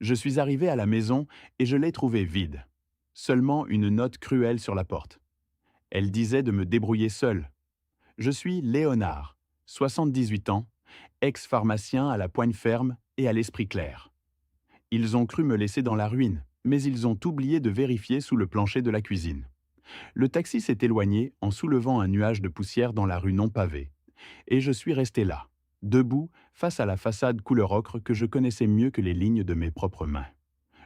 Je suis arrivé à la maison et je l'ai trouvée vide. Seulement une note cruelle sur la porte. Elle disait de me débrouiller seul. Je suis Léonard, 78 ans, ex-pharmacien à la poigne ferme et à l'esprit clair. Ils ont cru me laisser dans la ruine, mais ils ont oublié de vérifier sous le plancher de la cuisine. Le taxi s'est éloigné en soulevant un nuage de poussière dans la rue non pavée. Et je suis resté là, debout, face à la façade couleur ocre que je connaissais mieux que les lignes de mes propres mains.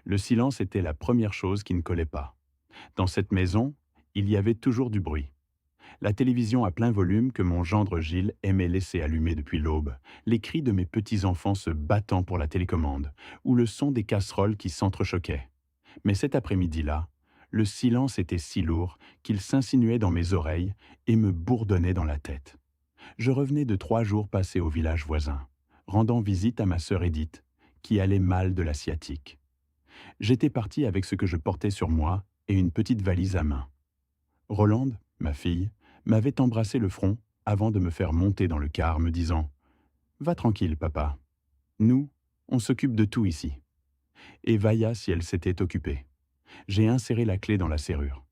Le silence était la première chose qui ne collait pas. Dans cette maison, il y avait toujours du bruit. La télévision à plein volume que mon gendre Gilles aimait laisser allumer depuis l'aube, les cris de mes petits-enfants se battant pour la télécommande, ou le son des casseroles qui s'entrechoquaient. Mais cet après-midi-là, le silence était si lourd qu'il s'insinuait dans mes oreilles et me bourdonnait dans la tête. Je revenais de 3 jours passés au village voisin, rendant visite à ma sœur Édith, qui allait mal de la sciatique. J'étais parti avec ce que je portais sur moi et une petite valise à main. Rolande, ma fille, m'avait embrassé le front avant de me faire monter dans le car, me disant « Va tranquille, papa. Nous, on s'occupe de tout ici. » Et vailla si elle s'était occupée. J'ai inséré la clé dans la serrure.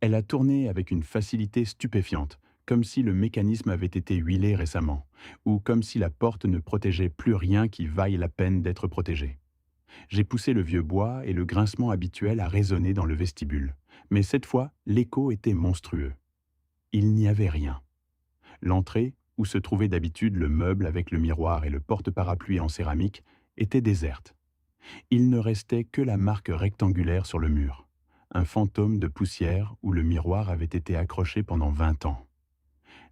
Elle a tourné avec une facilité stupéfiante, comme si le mécanisme avait été huilé récemment, ou comme si la porte ne protégeait plus rien qui vaille la peine d'être protégé. J'ai poussé le vieux bois et le grincement habituel a résonné dans le vestibule. Mais cette fois, l'écho était monstrueux. Il n'y avait rien. L'entrée, où se trouvait d'habitude le meuble avec le miroir et le porte-parapluie en céramique, était déserte. Il ne restait que la marque rectangulaire sur le mur, un fantôme de poussière où le miroir avait été accroché pendant 20 ans.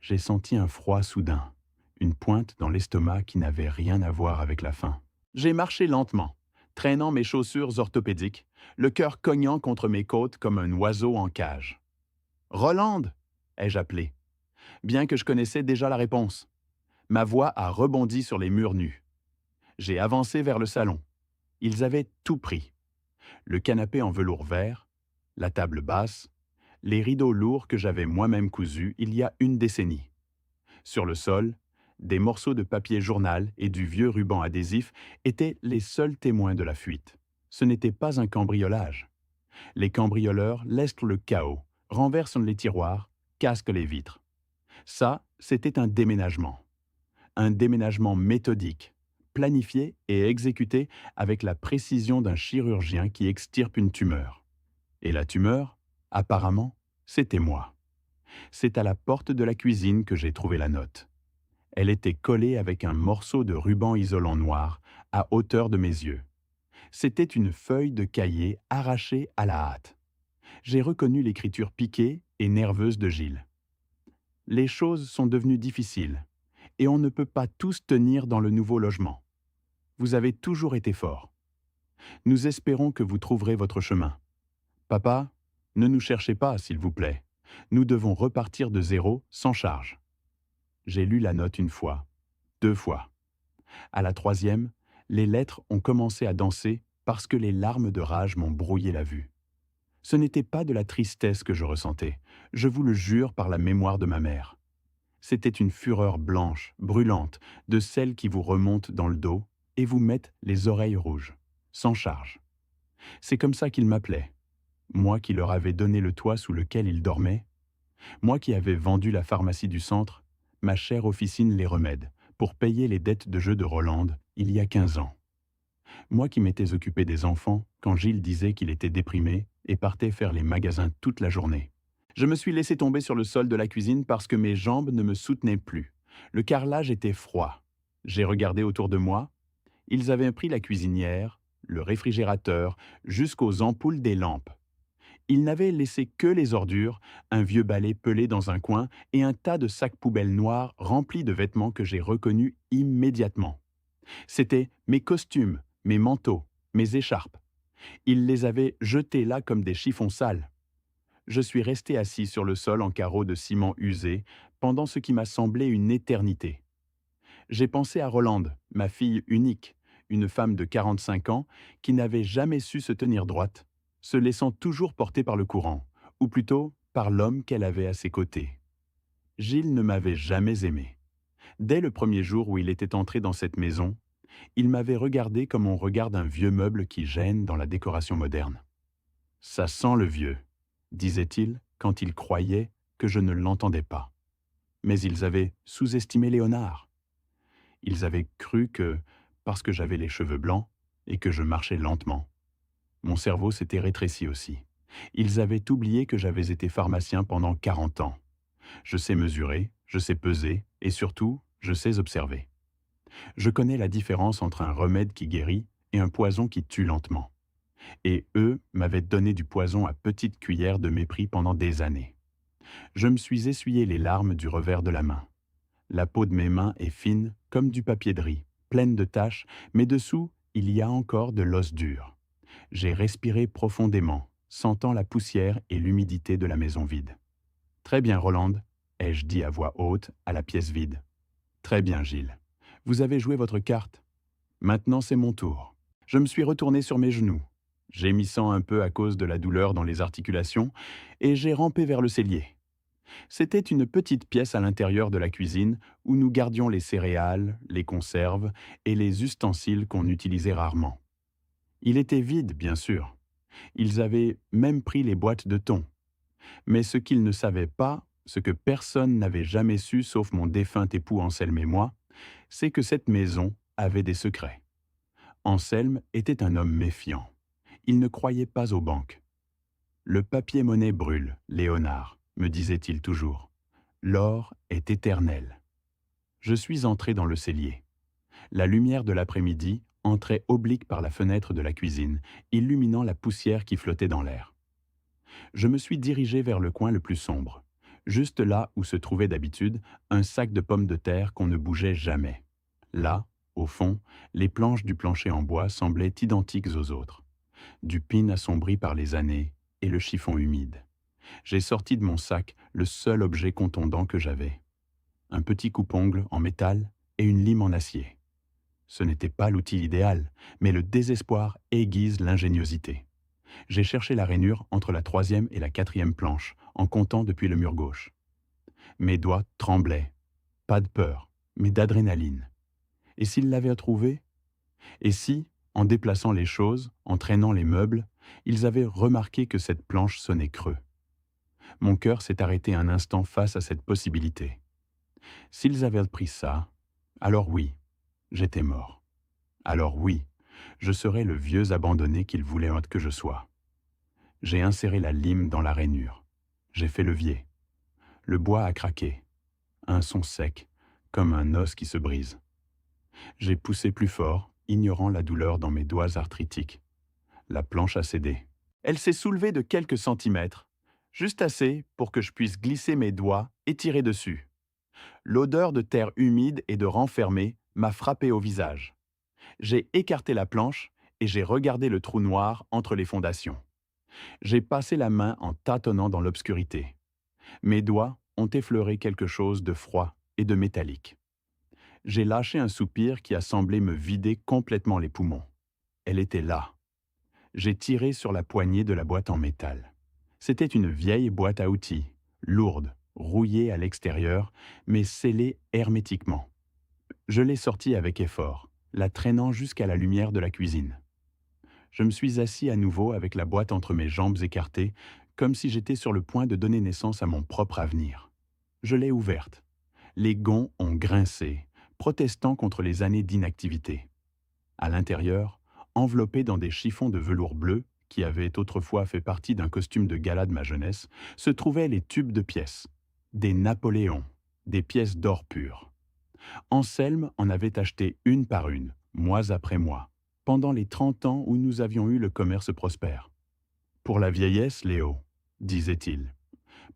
J'ai senti un froid soudain, une pointe dans l'estomac qui n'avait rien à voir avec la faim. J'ai marché lentement, traînant mes chaussures orthopédiques, le cœur cognant contre mes côtes comme un oiseau en cage. « Rolande !» ai-je appelé, bien que je connaissais déjà la réponse. Ma voix a rebondi sur les murs nus. J'ai avancé vers le salon. Ils avaient tout pris. Le canapé en velours vert, la table basse, les rideaux lourds que j'avais moi-même cousus il y a une décennie. Sur le sol, des morceaux de papier journal et du vieux ruban adhésif étaient les seuls témoins de la fuite. Ce n'était pas un cambriolage. Les cambrioleurs laissent le chaos, renversent les tiroirs, casquent les vitres. Ça, c'était un déménagement. Un déménagement méthodique, planifié et exécuté avec la précision d'un chirurgien qui extirpe une tumeur. Et la tumeur, apparemment, c'était moi. C'est à la porte de la cuisine que j'ai trouvé la note. Elle était collée avec un morceau de ruban isolant noir à hauteur de mes yeux. C'était une feuille de cahier arrachée à la hâte. J'ai reconnu l'écriture piquée et nerveuse de Gilles. Les choses sont devenues difficiles, et on ne peut pas tous tenir dans le nouveau logement. Vous avez toujours été fort. Nous espérons que vous trouverez votre chemin. Papa, ne nous cherchez pas, s'il vous plaît. Nous devons repartir de zéro, sans charge. J'ai lu la note une fois, 2 fois. À la 3e, les lettres ont commencé à danser parce que les larmes de rage m'ont brouillé la vue. Ce n'était pas de la tristesse que je ressentais, je vous le jure par la mémoire de ma mère. C'était une fureur blanche, brûlante, de celles qui vous remontent dans le dos et vous mettent les oreilles rouges, sans charge. C'est comme ça qu'ils m'appelaient. Moi qui leur avais donné le toit sous lequel ils dormaient, moi qui avais vendu la pharmacie du centre, ma chère officine Les Remèdes, pour payer les dettes de jeu de Rolande il y a 15 ans. Moi qui m'étais occupé des enfants quand Gilles disait qu'il était déprimé et partait faire les magasins toute la journée. Je me suis laissé tomber sur le sol de la cuisine parce que mes jambes ne me soutenaient plus. Le carrelage était froid. J'ai regardé autour de moi. Ils avaient pris la cuisinière, le réfrigérateur, jusqu'aux ampoules des lampes. Ils n'avaient laissé que les ordures, un vieux balai pelé dans un coin et un tas de sacs poubelles noirs remplis de vêtements que j'ai reconnus immédiatement. C'étaient mes costumes, mes manteaux, mes écharpes. Ils les avaient jetés là comme des chiffons sales. Je suis resté assis sur le sol en carreaux de ciment usé pendant ce qui m'a semblé une éternité. J'ai pensé à Rolande, ma fille unique, une femme de 45 ans qui n'avait jamais su se tenir droite, se laissant toujours porter par le courant, ou plutôt par l'homme qu'elle avait à ses côtés. Gilles ne m'avait jamais aimé. Dès le premier jour où il était entré dans cette maison, Il m'avait regardé comme on regarde un vieux meuble qui gêne dans la décoration moderne. Ça sent le vieux, disait-il quand il croyait que je ne l'entendais pas. Mais ils avaient sous-estimé Léonard. Ils avaient cru que, parce que j'avais les cheveux blancs et que je marchais lentement, mon cerveau s'était rétréci aussi. Ils avaient oublié que j'avais été pharmacien pendant 40 ans. Je sais mesurer, je sais peser et surtout, je sais observer. Je connais la différence entre un remède qui guérit et un poison qui tue lentement. Et eux m'avaient donné du poison à petites cuillères de mépris pendant des années. Je me suis essuyé les larmes du revers de la main. La peau de mes mains est fine comme du papier de riz, pleine de taches, mais dessous, il y a encore de l'os dur. J'ai respiré profondément, sentant la poussière et l'humidité de la maison vide. « Très bien, Roland », ai-je dit à voix haute à la pièce vide. « Très bien, Gilles. Vous avez joué votre carte. Maintenant, c'est mon tour. » Je me suis retourné sur mes genoux, gémissant un peu à cause de la douleur dans les articulations, et j'ai rampé vers le cellier. C'était une petite pièce à l'intérieur de la cuisine où nous gardions les céréales, les conserves et les ustensiles qu'on utilisait rarement. Il était vide, bien sûr. Ils avaient même pris les boîtes de thon. Mais ce qu'ils ne savaient pas, ce que personne n'avait jamais su sauf mon défunt époux Anselme et moi, c'est que cette maison avait des secrets. Anselme était un homme méfiant. Il ne croyait pas aux banques. « Le papier-monnaie brûle, Léonard », me disait-il toujours. « L'or est éternel. » Je suis entré dans le cellier. La lumière de l'après-midi entrait oblique par la fenêtre de la cuisine, illuminant la poussière qui flottait dans l'air. Je me suis dirigé vers le coin le plus sombre, juste là où se trouvait d'habitude un sac de pommes de terre qu'on ne bougeait jamais. Là, au fond, les planches du plancher en bois semblaient identiques aux autres. Du pin assombri par les années et le chiffon humide. J'ai sorti de mon sac le seul objet contondant que j'avais. Un petit coupe-ongle en métal et une lime en acier. Ce n'était pas l'outil idéal, mais le désespoir aiguise l'ingéniosité. J'ai cherché la rainure entre la 3e et la 4e planche, en comptant depuis le mur gauche. Mes doigts tremblaient. Pas de peur, mais d'adrénaline. Et s'il l'avait trouvé? Et si, en déplaçant les choses, en traînant les meubles, ils avaient remarqué que cette planche sonnait creux? Mon cœur s'est arrêté un instant face à cette possibilité. S'ils avaient pris ça, alors oui, j'étais mort. Alors oui, je serais le vieux abandonné qu'ils voulaient que je sois. J'ai inséré la lime dans la rainure. J'ai fait levier. Le bois a craqué. Un son sec, comme un os qui se brise. J'ai poussé plus fort, ignorant la douleur dans mes doigts arthritiques. La planche a cédé. Elle s'est soulevée de quelques centimètres, juste assez pour que je puisse glisser mes doigts et tirer dessus. L'odeur de terre humide et de renfermé m'a frappé au visage. J'ai écarté la planche et j'ai regardé le trou noir entre les fondations. J'ai passé la main en tâtonnant dans l'obscurité. Mes doigts ont effleuré quelque chose de froid et de métallique. J'ai lâché un soupir qui a semblé me vider complètement les poumons. Elle était là. J'ai tiré sur la poignée de la boîte en métal. C'était une vieille boîte à outils, lourde, rouillée à l'extérieur, mais scellée hermétiquement. Je l'ai sortie avec effort, la traînant jusqu'à la lumière de la cuisine. Je me suis assis à nouveau avec la boîte entre mes jambes écartées, comme si j'étais sur le point de donner naissance à mon propre avenir. Je l'ai ouverte. Les gonds ont grincé, protestant contre les années d'inactivité. À l'intérieur, enveloppé dans des chiffons de velours bleu, qui avaient autrefois fait partie d'un costume de gala de ma jeunesse, se trouvaient les tubes de pièces. Des Napoléons, des pièces d'or pur. Anselme en avait acheté une par une, mois après mois, pendant les 30 ans où nous avions eu le commerce prospère. « Pour la vieillesse, Léo, disait-il,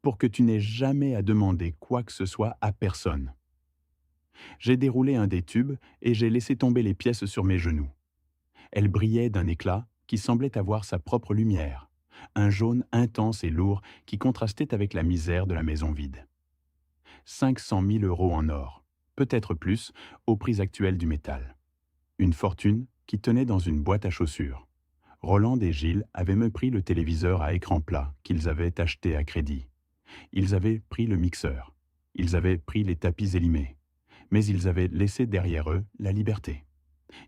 pour que tu n'aies jamais à demander quoi que ce soit à personne. » J'ai déroulé un des tubes et j'ai laissé tomber les pièces sur mes genoux. Elles brillaient d'un éclat qui semblait avoir sa propre lumière, un jaune intense et lourd qui contrastait avec la misère de la maison vide. 500 000 € en or, peut-être plus, au prix actuel du métal. Une fortune qui tenait dans une boîte à chaussures. Roland et Gilles avaient même pris le téléviseur à écran plat qu'ils avaient acheté à crédit. Ils avaient pris le mixeur. Ils avaient pris les tapis élimés. Mais ils avaient laissé derrière eux la liberté.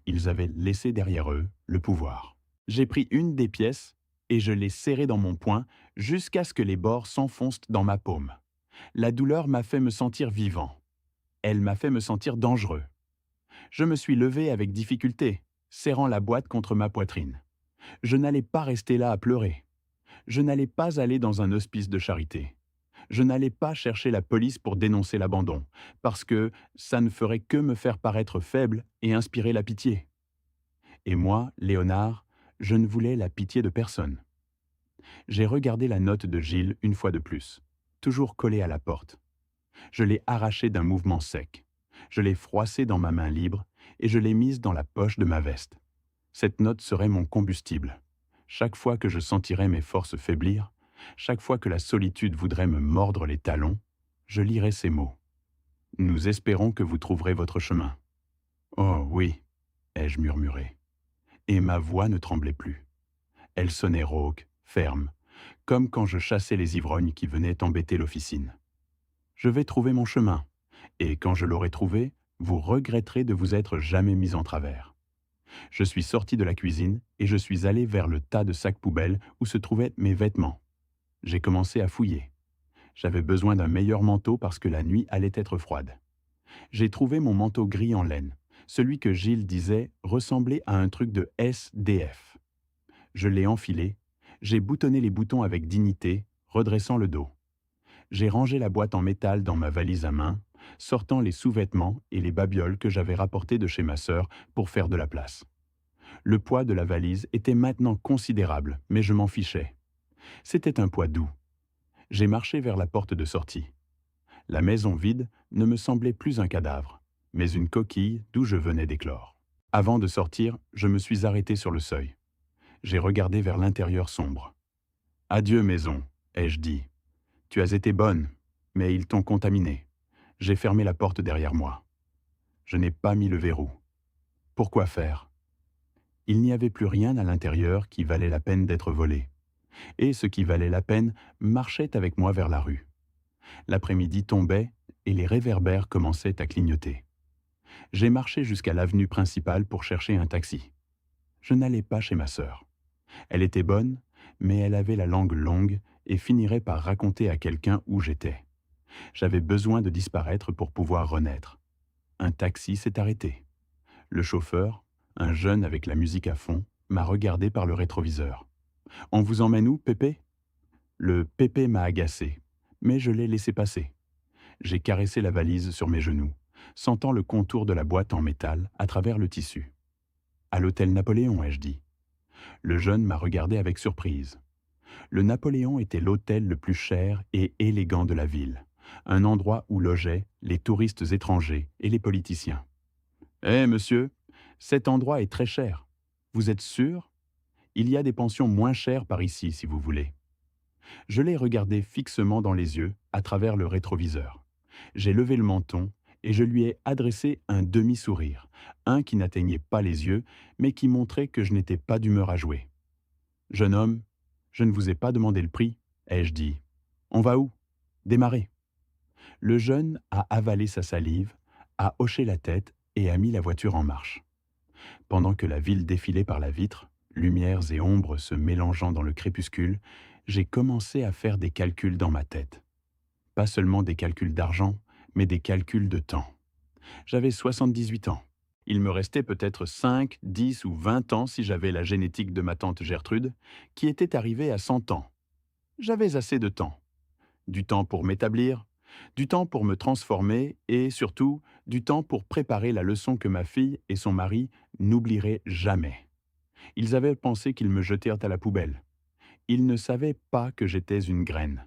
Ils avaient laissé derrière eux le pouvoir. J'ai pris une des pièces et je l'ai serrée dans mon poing jusqu'à ce que les bords s'enfoncent dans ma paume. La douleur m'a fait me sentir vivant. Elle m'a fait me sentir dangereux. Je me suis levé avec difficulté, serrant la boîte contre ma poitrine. Je n'allais pas rester là à pleurer. Je n'allais pas aller dans un hospice de charité. Je n'allais pas chercher la police pour dénoncer l'abandon, parce que ça ne ferait que me faire paraître faible et inspirer la pitié. Et moi, Léonard, je ne voulais la pitié de personne. J'ai regardé la note de Gilles une fois de plus, toujours collée à la porte. Je l'ai arrachée d'un mouvement sec. Je l'ai froissée dans ma main libre et je l'ai mise dans la poche de ma veste. Cette note serait mon combustible. Chaque fois que je sentirais mes forces faiblir, chaque fois que la solitude voudrait me mordre les talons, je lirais ces mots. Nous espérons que vous trouverez votre chemin. Oh oui, ai-je murmuré. Et ma voix ne tremblait plus. Elle sonnait rauque, ferme, comme quand je chassais les ivrognes qui venaient embêter l'officine. Je vais trouver mon chemin, et quand je l'aurai trouvé, vous regretterez de vous être jamais mis en travers. Je suis sorti de la cuisine et je suis allé vers le tas de sacs poubelles où se trouvaient mes vêtements. J'ai commencé à fouiller. J'avais besoin d'un meilleur manteau parce que la nuit allait être froide. J'ai trouvé mon manteau gris en laine, celui que Gilles disait ressembler à un truc de SDF. Je l'ai enfilé, j'ai boutonné les boutons avec dignité, redressant le dos. J'ai rangé la boîte en métal dans ma valise à main, sortant les sous-vêtements et les babioles que j'avais rapportées de chez ma sœur pour faire de la place. Le poids de la valise était maintenant considérable, mais je m'en fichais. C'était un poids doux. J'ai marché vers la porte de sortie. La maison vide ne me semblait plus un cadavre, mais une coquille d'où je venais d'éclore. Avant de sortir, je me suis arrêté sur le seuil. J'ai regardé vers l'intérieur sombre. « Adieu, maison », ai-je dit. « Tu as été bonne, mais ils t'ont contaminé. » J'ai fermé la porte derrière moi. Je n'ai pas mis le verrou. Pourquoi faire? Il n'y avait plus rien à l'intérieur qui valait la peine d'être volé. Et ce qui valait la peine marchait avec moi vers la rue. L'après-midi tombait et les réverbères commençaient à clignoter. J'ai marché jusqu'à l'avenue principale pour chercher un taxi. Je n'allais pas chez ma sœur. Elle était bonne, mais elle avait la langue longue et finirait par raconter à quelqu'un où j'étais. J'avais besoin de disparaître pour pouvoir renaître. Un taxi s'est arrêté. Le chauffeur, un jeune avec la musique à fond, m'a regardé par le rétroviseur. « On vous emmène où, Pépé ?» Le Pépé m'a agacé, mais je l'ai laissé passer. J'ai caressé la valise sur mes genoux, sentant le contour de la boîte en métal à travers le tissu. « À l'hôtel Napoléon, ai-je dit. » Le jeune m'a regardé avec surprise. Le Napoléon était l'hôtel le plus cher et élégant de la ville, un endroit où logeaient les touristes étrangers et les politiciens. « Eh, monsieur, cet endroit est très cher. Vous êtes sûr? Il y a des pensions moins chères par ici, si vous voulez. » Je l'ai regardé fixement dans les yeux, à travers le rétroviseur. J'ai levé le menton et je lui ai adressé un demi-sourire, un qui n'atteignait pas les yeux, mais qui montrait que je n'étais pas d'humeur à jouer. « Jeune homme, je ne vous ai pas demandé le prix, ai-je dit. On va où? Démarrez. » Le jeune a avalé sa salive, a hoché la tête et a mis la voiture en marche. Pendant que la ville défilait par la vitre, lumières et ombres se mélangeant dans le crépuscule, j'ai commencé à faire des calculs dans ma tête. Pas seulement des calculs d'argent, mais des calculs de temps. J'avais 78 ans. Il me restait peut-être 5, 10 ou 20 ans si j'avais la génétique de ma tante Gertrude, qui était arrivée à 100 ans. J'avais assez de temps. Du temps pour m'établir, du temps pour me transformer et, surtout, du temps pour préparer la leçon que ma fille et son mari n'oublieraient jamais. Ils avaient pensé qu'ils me jetèrent à la poubelle. Ils ne savaient pas que j'étais une graine.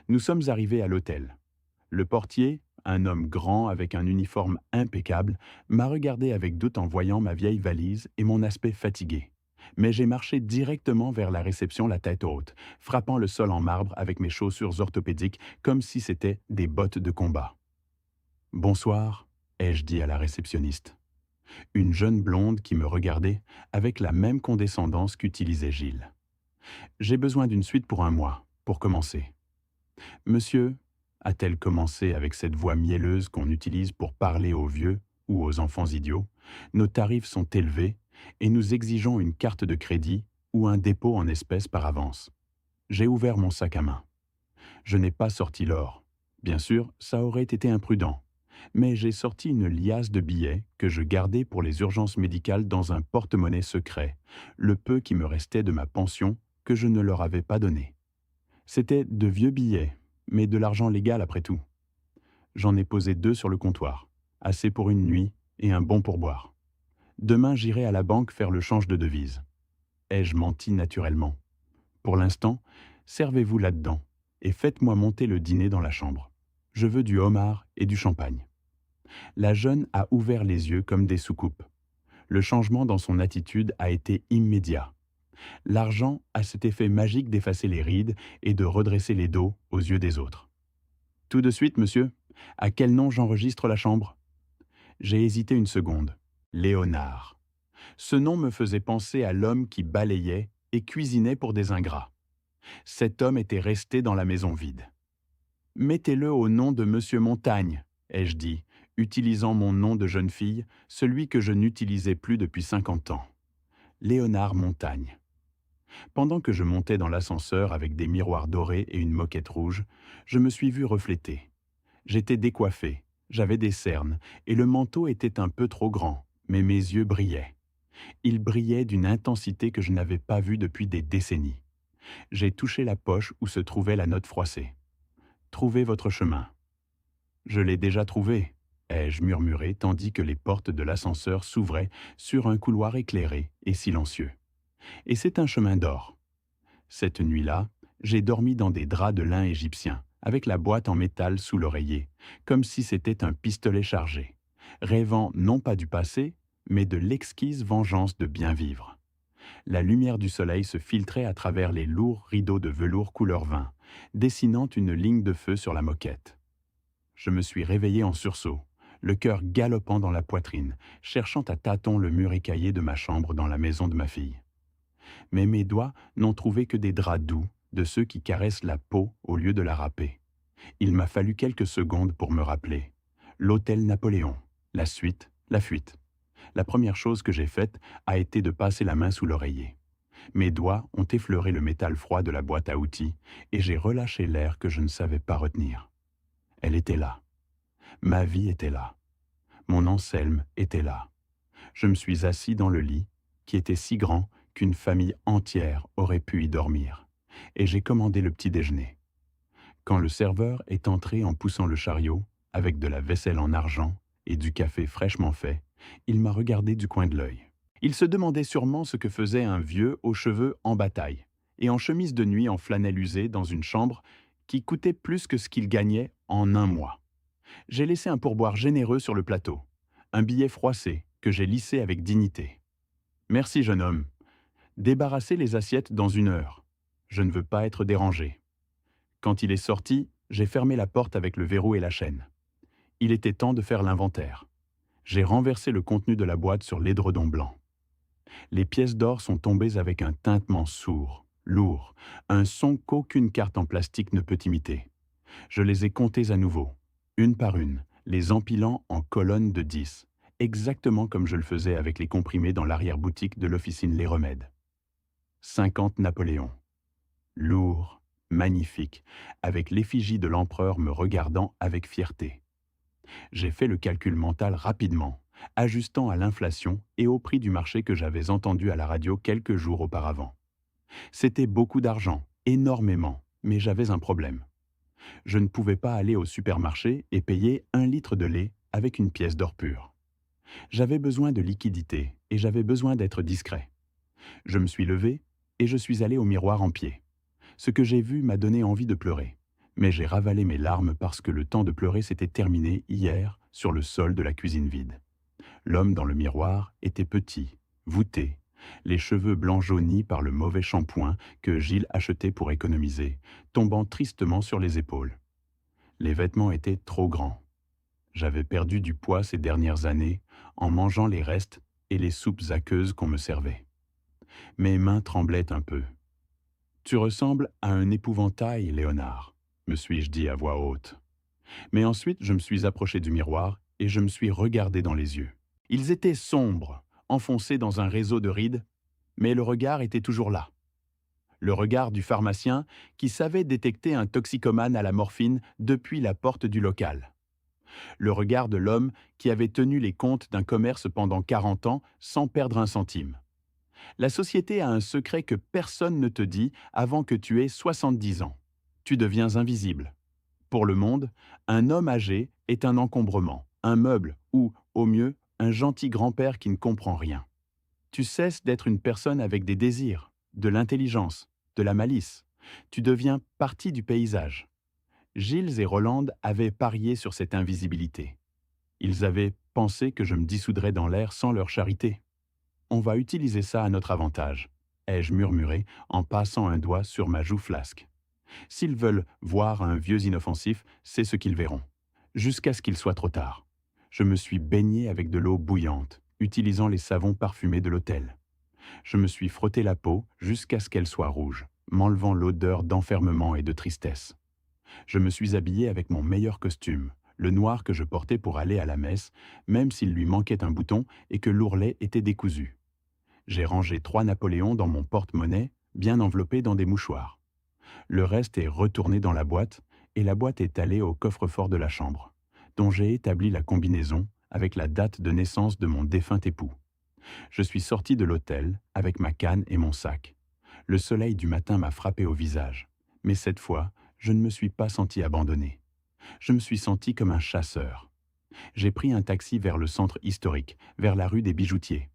Nous sommes arrivés à l'hôtel. Le portier, un homme grand avec un uniforme impeccable, m'a regardé avec doute en voyant ma vieille valise et mon aspect fatigué. Mais j'ai marché directement vers la réception la tête haute, frappant le sol en marbre avec mes chaussures orthopédiques comme si c'était des bottes de combat. « Bonsoir », ai-je dit à la réceptionniste. Une jeune blonde qui me regardait avec la même condescendance qu'utilisait Gilles. « J'ai besoin d'une suite pour un mois, pour commencer. »« Monsieur », a-t-elle commencé avec cette voix mielleuse qu'on utilise pour parler aux vieux, ou aux enfants idiots, nos tarifs sont élevés et nous exigeons une carte de crédit ou un dépôt en espèces par avance. J'ai ouvert mon sac à main. Je n'ai pas sorti l'or. Bien sûr, ça aurait été imprudent. Mais j'ai sorti une liasse de billets que je gardais pour les urgences médicales dans un porte-monnaie secret, le peu qui me restait de ma pension que je ne leur avais pas donné. C'était de vieux billets, mais de l'argent légal après tout. J'en ai posé 2 sur le comptoir, assez pour une nuit et un bon pourboire. Demain, j'irai à la banque faire le change de devise. Ai-je menti naturellement? Pour l'instant, servez-vous là-dedans et faites-moi monter le dîner dans la chambre. Je veux du homard et du champagne. La jeune a ouvert les yeux comme des soucoupes. Le changement dans son attitude a été immédiat. L'argent a cet effet magique d'effacer les rides et de redresser les dos aux yeux des autres. Tout de suite, monsieur, à quel nom j'enregistre la chambre? J'ai hésité une seconde. Léonard. Ce nom me faisait penser à l'homme qui balayait et cuisinait pour des ingrats. Cet homme était resté dans la maison vide. Mettez-le au nom de Monsieur Montagne, ai-je dit, utilisant mon nom de jeune fille, celui que je n'utilisais plus depuis 50 ans. Léonard Montagne. Pendant que je montais dans l'ascenseur avec des miroirs dorés et une moquette rouge, je me suis vu refléter. J'étais décoiffé, j'avais des cernes, et le manteau était un peu trop grand, mais mes yeux brillaient. Ils brillaient d'une intensité que je n'avais pas vue depuis des décennies. J'ai touché la poche où se trouvait la note froissée. Trouvez votre chemin. Je l'ai déjà trouvé, ai-je murmuré tandis que les portes de l'ascenseur s'ouvraient sur un couloir éclairé et silencieux. Et c'est un chemin d'or. Cette nuit-là, j'ai dormi dans des draps de lin égyptien, avec la boîte en métal sous l'oreiller, comme si c'était un pistolet chargé, rêvant non pas du passé, mais de l'exquise vengeance de bien vivre. La lumière du soleil se filtrait à travers les lourds rideaux de velours couleur vin, dessinant une ligne de feu sur la moquette. Je me suis réveillé en sursaut, le cœur galopant dans la poitrine, cherchant à tâtons le mur écaillé de ma chambre dans la maison de ma fille. Mais mes doigts n'ont trouvé que des draps doux, de ceux qui caressent la peau au lieu de la râper. Il m'a fallu quelques secondes pour me rappeler. L'hôtel Napoléon, la suite, la fuite. La première chose que j'ai faite a été de passer la main sous l'oreiller. Mes doigts ont effleuré le métal froid de la boîte à outils et j'ai relâché l'air que je ne savais pas retenir. Elle était là. Ma vie était là. Mon Anselme était là. Je me suis assis dans le lit, qui était si grand qu'une famille entière aurait pu y dormir, et j'ai commandé le petit déjeuner. Quand le serveur est entré en poussant le chariot, avec de la vaisselle en argent et du café fraîchement fait, il m'a regardé du coin de l'œil. Il se demandait sûrement ce que faisait un vieux aux cheveux en bataille et en chemise de nuit en flanelle usée dans une chambre qui coûtait plus que ce qu'il gagnait en un mois. J'ai laissé un pourboire généreux sur le plateau, un billet froissé que j'ai lissé avec dignité. « Merci, jeune homme. Débarrassez les assiettes dans 1 heure. Je ne veux pas être dérangé. » Quand il est sorti, j'ai fermé la porte avec le verrou et la chaîne. Il était temps de faire l'inventaire. J'ai renversé le contenu de la boîte sur l'édredon blanc. Les pièces d'or sont tombées avec un tintement sourd, lourd, un son qu'aucune carte en plastique ne peut imiter. Je les ai comptées à nouveau, une par une, les empilant en colonnes de 10, exactement comme je le faisais avec les comprimés dans l'arrière-boutique de l'officine Les Remèdes. 50 Napoléons. Lourd, magnifique, avec l'effigie de l'empereur me regardant avec fierté. J'ai fait le calcul mental rapidement, ajustant à l'inflation et au prix du marché que j'avais entendu à la radio quelques jours auparavant. C'était beaucoup d'argent, énormément, mais j'avais un problème. Je ne pouvais pas aller au supermarché et payer 1 litre de lait avec une pièce d'or pur. J'avais besoin de liquidité et j'avais besoin d'être discret. Je me suis levé et je suis allé au miroir en pied. Ce que j'ai vu m'a donné envie de pleurer, mais j'ai ravalé mes larmes parce que le temps de pleurer s'était terminé hier sur le sol de la cuisine vide. L'homme dans le miroir était petit, voûté, les cheveux blancs jaunis par le mauvais shampoing que Gilles achetait pour économiser, tombant tristement sur les épaules. Les vêtements étaient trop grands. J'avais perdu du poids ces dernières années en mangeant les restes et les soupes aqueuses qu'on me servait. Mes mains tremblaient un peu. « Tu ressembles à un épouvantail, Léonard », me suis-je dit à voix haute. Mais ensuite, je me suis approché du miroir et je me suis regardé dans les yeux. Ils étaient sombres, enfoncés dans un réseau de rides, mais le regard était toujours là. Le regard du pharmacien qui savait détecter un toxicomane à la morphine depuis la porte du local. Le regard de l'homme qui avait tenu les comptes d'un commerce pendant 40 ans sans perdre un centime. La société a un secret que personne ne te dit avant que tu aies 70 ans. Tu deviens invisible. Pour le monde, un homme âgé est un encombrement, un meuble ou, au mieux, un gentil grand-père qui ne comprend rien. Tu cesses d'être une personne avec des désirs, de l'intelligence, de la malice. Tu deviens partie du paysage. Gilles et Roland avaient parié sur cette invisibilité. Ils avaient pensé que je me dissoudrais dans l'air sans leur charité. On va utiliser ça à notre avantage, ai-je murmuré en passant un doigt sur ma joue flasque. S'ils veulent voir un vieux inoffensif, c'est ce qu'ils verront. Jusqu'à ce qu'il soit trop tard. Je me suis baigné avec de l'eau bouillante, utilisant les savons parfumés de l'hôtel. Je me suis frotté la peau jusqu'à ce qu'elle soit rouge, m'enlevant l'odeur d'enfermement et de tristesse. Je me suis habillé avec mon meilleur costume, le noir que je portais pour aller à la messe, même s'il lui manquait un bouton et que l'ourlet était décousu. J'ai rangé 3 Napoléons dans mon porte-monnaie, bien enveloppés dans des mouchoirs. Le reste est retourné dans la boîte, et la boîte est allée au coffre-fort de la chambre, dont j'ai établi la combinaison avec la date de naissance de mon défunt époux. Je suis sorti de l'hôtel avec ma canne et mon sac. Le soleil du matin m'a frappé au visage, mais cette fois, je ne me suis pas senti abandonné. Je me suis senti comme un chasseur. J'ai pris un taxi vers le centre historique, vers la rue des Bijoutiers.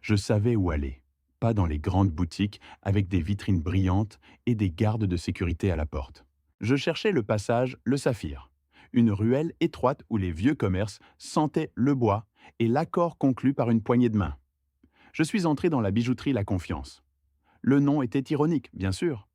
Je savais où aller, pas dans les grandes boutiques avec des vitrines brillantes et des gardes de sécurité à la porte. Je cherchais le passage Le Saphir, une ruelle étroite où les vieux commerces sentaient le bois et l'accord conclu par une poignée de main. Je suis entré dans la bijouterie La Confiance. Le nom était ironique, bien sûr.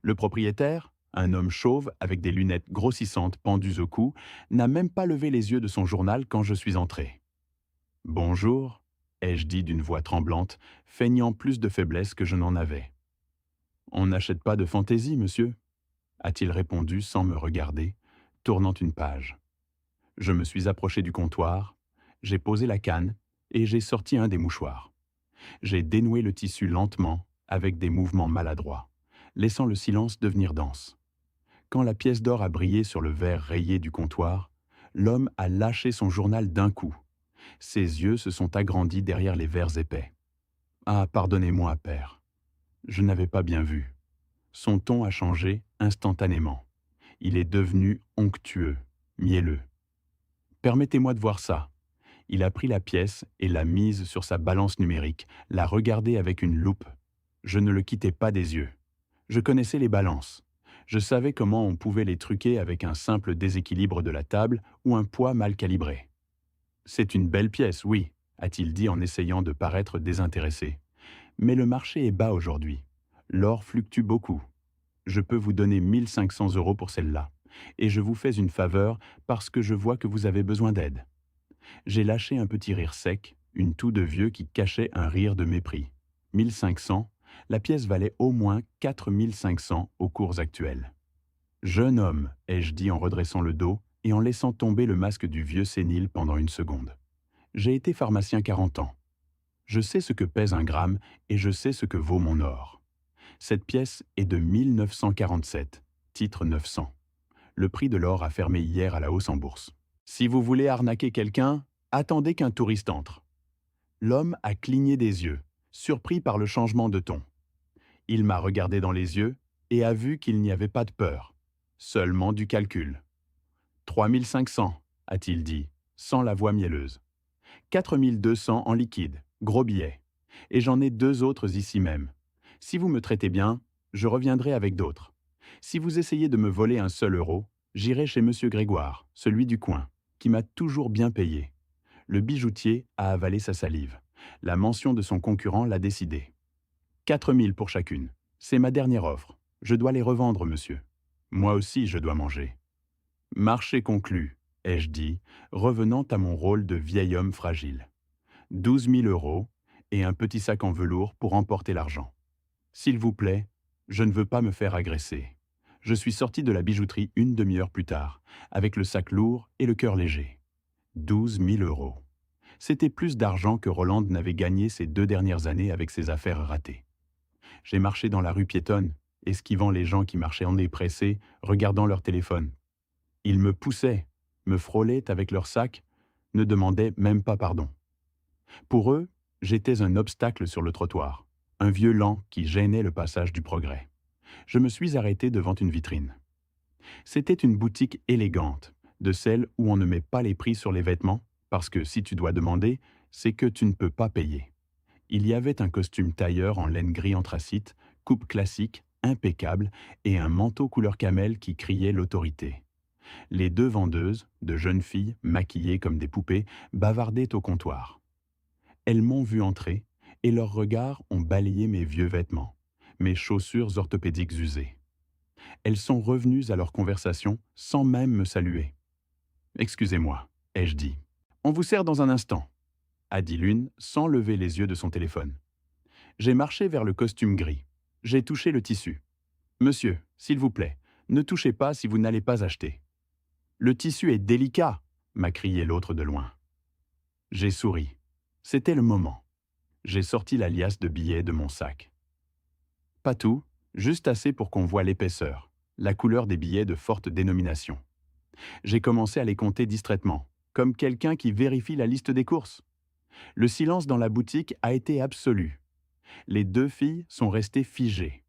Le propriétaire, un homme chauve avec des lunettes grossissantes pendues au cou, n'a même pas levé les yeux de son journal quand je suis entré. « Bonjour », ai-je dit d'une voix tremblante, feignant plus de faiblesse que je n'en avais. « On n'achète pas de fantaisie, monsieur », a-t-il répondu sans me regarder, tournant une page. Je me suis approché du comptoir, j'ai posé la canne et j'ai sorti un des mouchoirs. J'ai dénoué le tissu lentement, avec des mouvements maladroits, laissant le silence devenir dense. Quand la pièce d'or a brillé sur le verre rayé du comptoir, l'homme a lâché son journal d'un coup. Ses yeux se sont agrandis derrière les verres épais. « Ah, pardonnez-moi, père. Je n'avais pas bien vu. » Son ton a changé instantanément. Il est devenu onctueux, mielleux. « Permettez-moi de voir ça. » Il a pris la pièce et l'a mise sur sa balance numérique, l'a regardée avec une loupe. Je ne le quittais pas des yeux. Je connaissais les balances. Je savais comment on pouvait les truquer avec un simple déséquilibre de la table ou un poids mal calibré. « C'est une belle pièce, oui », a-t-il dit en essayant de paraître désintéressé. « Mais le marché est bas aujourd'hui. L'or fluctue beaucoup. Je peux vous donner 1 500 € pour celle-là. Et je vous fais une faveur parce que je vois que vous avez besoin d'aide. » J'ai lâché un petit rire sec, une toux de vieux qui cachait un rire de mépris. 1500, la pièce valait au moins 4500 aux cours actuels. « Jeune homme », ai-je dit en redressant le dos et en laissant tomber le masque du vieux sénile pendant une seconde. J'ai été pharmacien 40 ans. Je sais ce que pèse un gramme et je sais ce que vaut mon or. Cette pièce est de 1947, titre 900. Le prix de l'or a fermé hier à la hausse en bourse. Si vous voulez arnaquer quelqu'un, attendez qu'un touriste entre. L'homme a cligné des yeux, surpris par le changement de ton. Il m'a regardé dans les yeux et a vu qu'il n'y avait pas de peur, seulement du calcul. 3500, a-t-il dit, sans la voix mielleuse. 4200 en liquide, gros billet. Et j'en ai 2 autres ici même. Si vous me traitez bien, je reviendrai avec d'autres. Si vous essayez de me voler un seul euro, j'irai chez Monsieur Grégoire, celui du coin, qui m'a toujours bien payé. Le bijoutier a avalé sa salive. La mention de son concurrent l'a décidé. 4000 pour chacune. C'est ma dernière offre. Je dois les revendre, monsieur. Moi aussi, je dois manger. Marché conclu, ai-je dit, revenant à mon rôle de vieil homme fragile. 12 000 € et un petit sac en velours pour emporter l'argent. S'il vous plaît, je ne veux pas me faire agresser. Je suis sorti de la bijouterie une demi-heure plus tard, avec le sac lourd et le cœur léger. 12 000 euros. C'était plus d'argent que Roland n'avait gagné ces 2 dernières années avec ses affaires ratées. J'ai marché dans la rue piétonne, esquivant les gens qui marchaient en nez pressé, regardant leur téléphone. Ils me poussaient, me frôlaient avec leurs sacs, ne demandaient même pas pardon. Pour eux, j'étais un obstacle sur le trottoir, un vieux lent qui gênait le passage du progrès. Je me suis arrêté devant une vitrine. C'était une boutique élégante, de celles où on ne met pas les prix sur les vêtements, parce que si tu dois demander, c'est que tu ne peux pas payer. Il y avait un costume tailleur en laine gris anthracite, coupe classique, impeccable, et un manteau couleur camel qui criait l'autorité. Les deux vendeuses, de jeunes filles maquillées comme des poupées, bavardaient au comptoir. Elles m'ont vu entrer, et leurs regards ont balayé mes vieux vêtements, mes chaussures orthopédiques usées. Elles sont revenues à leur conversation sans même me saluer. Excusez-moi, ai-je dit. On vous sert dans un instant, a dit l'une sans lever les yeux de son téléphone. J'ai marché vers le costume gris. J'ai touché le tissu. Monsieur, s'il vous plaît, ne touchez pas si vous n'allez pas acheter. Le tissu est délicat, m'a crié l'autre de loin. J'ai souri. C'était le moment. J'ai sorti la liasse de billets de mon sac. Pas tout, juste assez pour qu'on voie l'épaisseur, la couleur des billets de forte dénomination. J'ai commencé à les compter distraitement, comme quelqu'un qui vérifie la liste des courses. Le silence dans la boutique a été absolu. Les deux filles sont restées figées.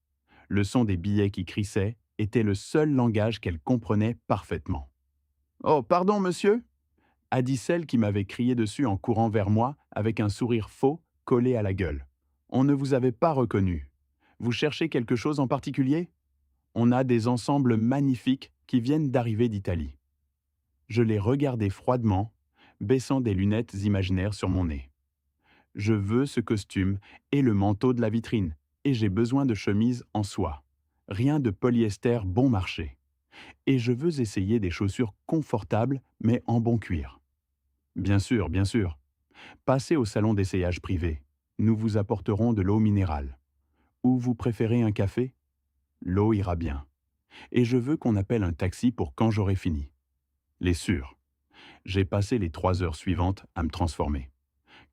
Le son des billets qui crissaient était le seul langage qu'elles comprenaient parfaitement. « Oh, pardon, monsieur !» a dit celle qui m'avait crié dessus en courant vers moi avec un sourire faux collé à la gueule. « On ne vous avait pas reconnu. Vous cherchez quelque chose en particulier ? On a des ensembles magnifiques qui viennent d'arriver d'Italie. » Je l'ai regardé froidement, baissant des lunettes imaginaires sur mon nez. Je veux ce costume et le manteau de la vitrine, et j'ai besoin de chemises en soie. Rien de polyester bon marché. Et je veux essayer des chaussures confortables, mais en bon cuir. Bien sûr, bien sûr. Passez au salon d'essayage privé. Nous vous apporterons de l'eau minérale. Ou vous préférez un café ? L'eau ira bien. Et je veux qu'on appelle un taxi pour quand j'aurai fini. Les sûrs. J'ai passé les 3 heures suivantes à me transformer.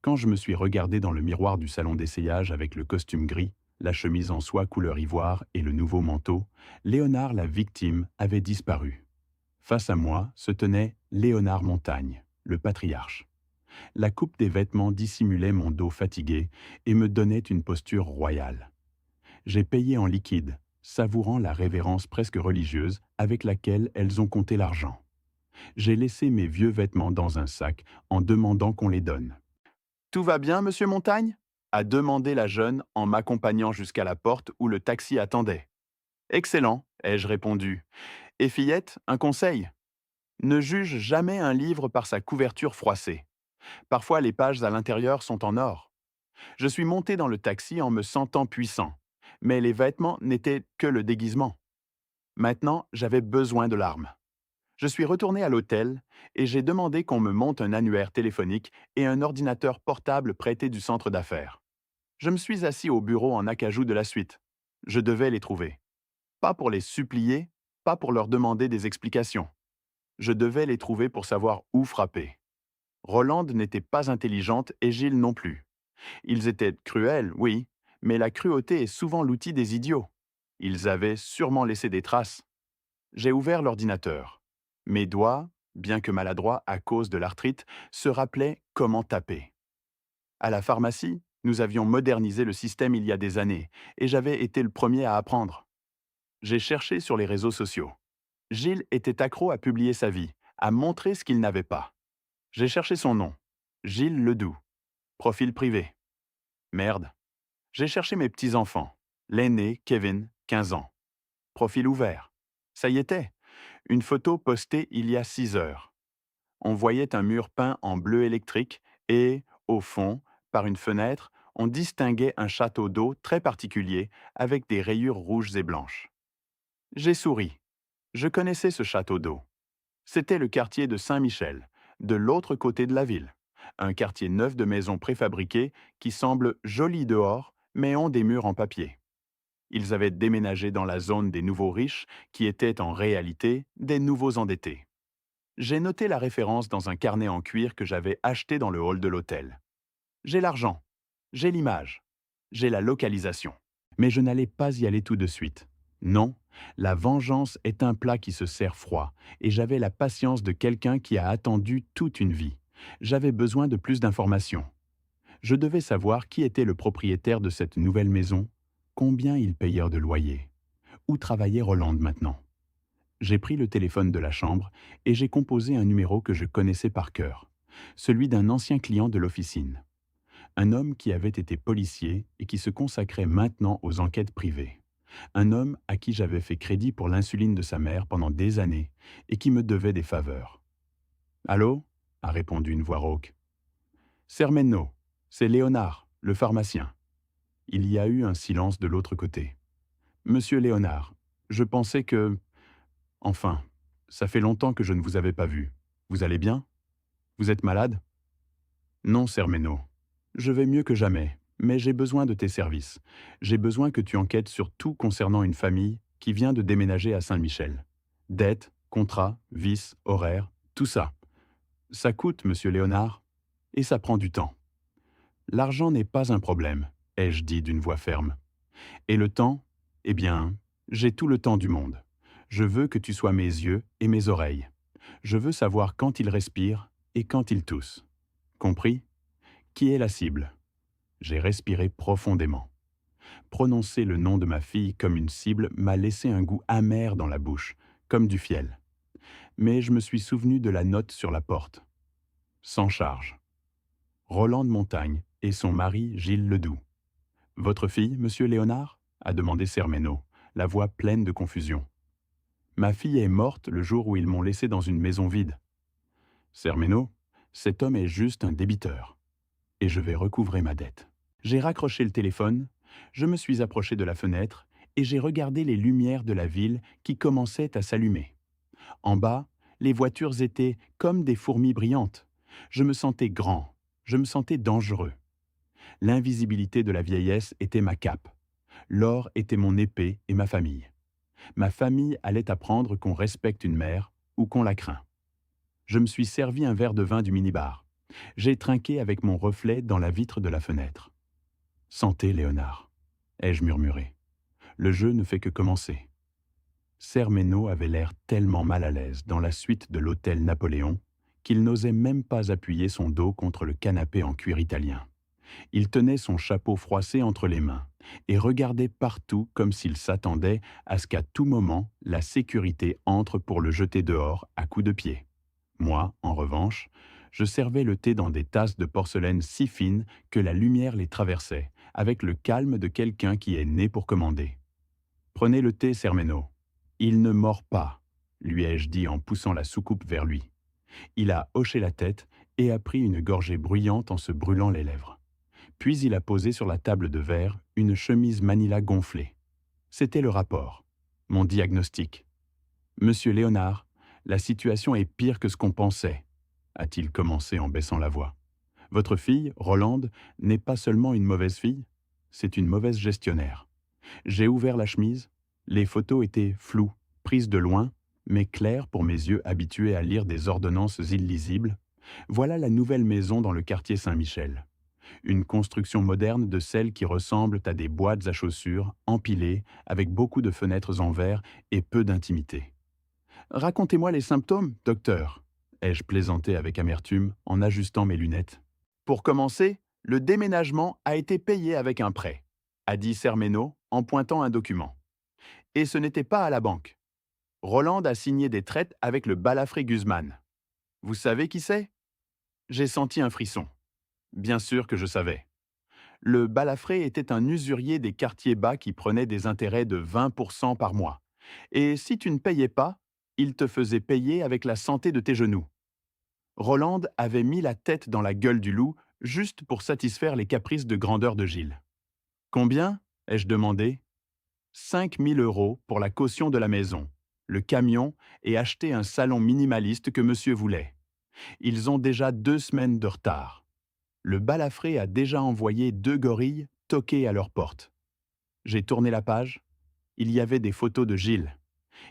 Quand je me suis regardé dans le miroir du salon d'essayage avec le costume gris, la chemise en soie couleur ivoire et le nouveau manteau, Léonard la victime avait disparu. Face à moi se tenait Léonard Montagne, le patriarche. La coupe des vêtements dissimulait mon dos fatigué et me donnait une posture royale. J'ai payé en liquide, savourant la révérence presque religieuse avec laquelle elles ont compté l'argent. J'ai laissé mes vieux vêtements dans un sac en demandant qu'on les donne. « Tout va bien, monsieur Montagne ?» a demandé la jeune en m'accompagnant jusqu'à la porte où le taxi attendait. « Excellent », ai-je répondu. « Et fillette, un conseil ? Ne juge jamais un livre par sa couverture froissée. Parfois les pages à l'intérieur sont en or. » Je suis monté dans le taxi en me sentant puissant, mais les vêtements n'étaient que le déguisement. Maintenant, j'avais besoin de l'arme. Je suis retourné à l'hôtel et j'ai demandé qu'on me monte un annuaire téléphonique et un ordinateur portable prêté du centre d'affaires. Je me suis assis au bureau en acajou de la suite. Je devais les trouver. Pas pour les supplier, pas pour leur demander des explications. Je devais les trouver pour savoir où frapper. Rolande n'était pas intelligente et Gilles non plus. Ils étaient cruels, oui, mais la cruauté est souvent l'outil des idiots. Ils avaient sûrement laissé des traces. J'ai ouvert l'ordinateur. Mes doigts, bien que maladroits à cause de l'arthrite, se rappelaient comment taper. À la pharmacie, nous avions modernisé le système il y a des années, et j'avais été le premier à apprendre. J'ai cherché sur les réseaux sociaux. Gilles était accro à publier sa vie, à montrer ce qu'il n'avait pas. J'ai cherché son nom. Gilles Ledoux. Profil privé. Merde. J'ai cherché mes petits-enfants. L'aîné, Kevin, 15 ans. Profil ouvert. Ça y était. Une photo postée il y a 6 heures. On voyait un mur peint en bleu électrique et, au fond, par une fenêtre, on distinguait un château d'eau très particulier avec des rayures rouges et blanches. J'ai souri. Je connaissais ce château d'eau. C'était le quartier de Saint-Michel, de l'autre côté de la ville. Un quartier neuf de maisons préfabriquées qui semblent jolies dehors, mais ont des murs en papier. Ils avaient déménagé dans la zone des nouveaux riches qui étaient en réalité des nouveaux endettés. J'ai noté la référence dans un carnet en cuir que j'avais acheté dans le hall de l'hôtel. J'ai l'argent, j'ai l'image, j'ai la localisation. Mais je n'allais pas y aller tout de suite. Non, la vengeance est un plat qui se sert froid, et j'avais la patience de quelqu'un qui a attendu toute une vie. J'avais besoin de plus d'informations. Je devais savoir qui était le propriétaire de cette nouvelle maison, combien ils payèrent de loyer, où travaillait Roland maintenant. J'ai pris le téléphone de la chambre et j'ai composé un numéro que je connaissais par cœur, celui d'un ancien client de l'officine. Un homme qui avait été policier et qui se consacrait maintenant aux enquêtes privées. Un homme à qui j'avais fait crédit pour l'insuline de sa mère pendant des années et qui me devait des faveurs. Allô a répondu une voix rauque. Sermenno, c'est Léonard, le pharmacien. Il y a eu un silence de l'autre côté. Monsieur Léonard, je pensais que... Enfin, ça fait longtemps que je ne vous avais pas vu. Vous allez bien? Vous êtes malade? Non, Sermenno. Je vais mieux que jamais, mais j'ai besoin de tes services. J'ai besoin que tu enquêtes sur tout concernant une famille qui vient de déménager à Saint-Michel. Dettes, contrats, vices, horaires, tout ça. Ça coûte, monsieur Léonard, et ça prend du temps. L'argent n'est pas un problème, ai-je dit d'une voix ferme. Et le temps? Eh bien, j'ai tout le temps du monde. Je veux que tu sois mes yeux et mes oreilles. Je veux savoir quand il respire et quand il tousse. Compris? Qui est la cible? J'ai respiré profondément. Prononcer le nom de ma fille comme une cible m'a laissé un goût amer dans la bouche, comme du fiel. Mais je me suis souvenu de la note sur la porte. Sans charge. Roland de Montagne et son mari Gilles Ledoux. Votre fille, monsieur Léonard? A demandé Sermenno, la voix pleine de confusion. Ma fille est morte le jour où ils m'ont laissé dans une maison vide. Sermenno, cet homme est juste un débiteur. Et je vais recouvrer ma dette. J'ai raccroché le téléphone, je me suis approché de la fenêtre et j'ai regardé les lumières de la ville qui commençaient à s'allumer. En bas, les voitures étaient comme des fourmis brillantes. Je me sentais grand, je me sentais dangereux. L'invisibilité de la vieillesse était ma cape. L'or était mon épée et ma famille. Ma famille allait apprendre qu'on respecte une mère ou qu'on la craint. Je me suis servi un verre de vin du minibar. J'ai trinqué avec mon reflet dans la vitre de la fenêtre. « Santé, Léonard », ai-je murmuré. Le jeu ne fait que commencer. Sermenno avait l'air tellement mal à l'aise dans la suite de l'hôtel Napoléon qu'il n'osait même pas appuyer son dos contre le canapé en cuir italien. Il tenait son chapeau froissé entre les mains et regardait partout comme s'il s'attendait à ce qu'à tout moment la sécurité entre pour le jeter dehors à coups de pied. Moi, en revanche, je servais le thé dans des tasses de porcelaine si fines que la lumière les traversait, avec le calme de quelqu'un qui est né pour commander. « Prenez le thé, Sermenno. Il ne mord pas, lui ai-je dit en poussant la soucoupe vers lui. Il a hoché la tête et a pris une gorgée bruyante en se brûlant les lèvres. Puis il a posé sur la table de verre une chemise manila gonflée. C'était le rapport, mon diagnostic. « Monsieur Léonard, la situation est pire que ce qu'on pensait, a-t-il commencé en baissant la voix. Votre fille, Rolande, n'est pas seulement une mauvaise fille, c'est une mauvaise gestionnaire. J'ai ouvert la chemise, les photos étaient floues, prises de loin, mais claires pour mes yeux habitués à lire des ordonnances illisibles. Voilà la nouvelle maison dans le quartier Saint-Michel. Une construction moderne de celles qui ressemblent à des boîtes à chaussures empilées avec beaucoup de fenêtres en verre et peu d'intimité. « Racontez-moi les symptômes, docteur », ai-je plaisanté avec amertume en ajustant mes lunettes. « Pour commencer, le déménagement a été payé avec un prêt », a dit Sermenno en pointant un document. « Et ce n'était pas à la banque. Roland a signé des traites avec le balafré Guzman. Vous savez qui c'est ?» J'ai senti un frisson. Bien sûr que je savais. Le balafré était un usurier des quartiers bas qui prenait des intérêts de 20% par mois. Et si tu ne payais pas, il te faisait payer avec la santé de tes genoux. Roland avait mis la tête dans la gueule du loup juste pour satisfaire les caprices de grandeur de Gilles. « Combien ?» ai-je demandé. « 5 000 € pour la caution de la maison, le camion et acheter un salon minimaliste que monsieur voulait. Ils ont déjà 2 semaines de retard. Le balafré a déjà envoyé 2 gorilles toquer à leur porte. » J'ai tourné la page. Il y avait des photos de Gilles.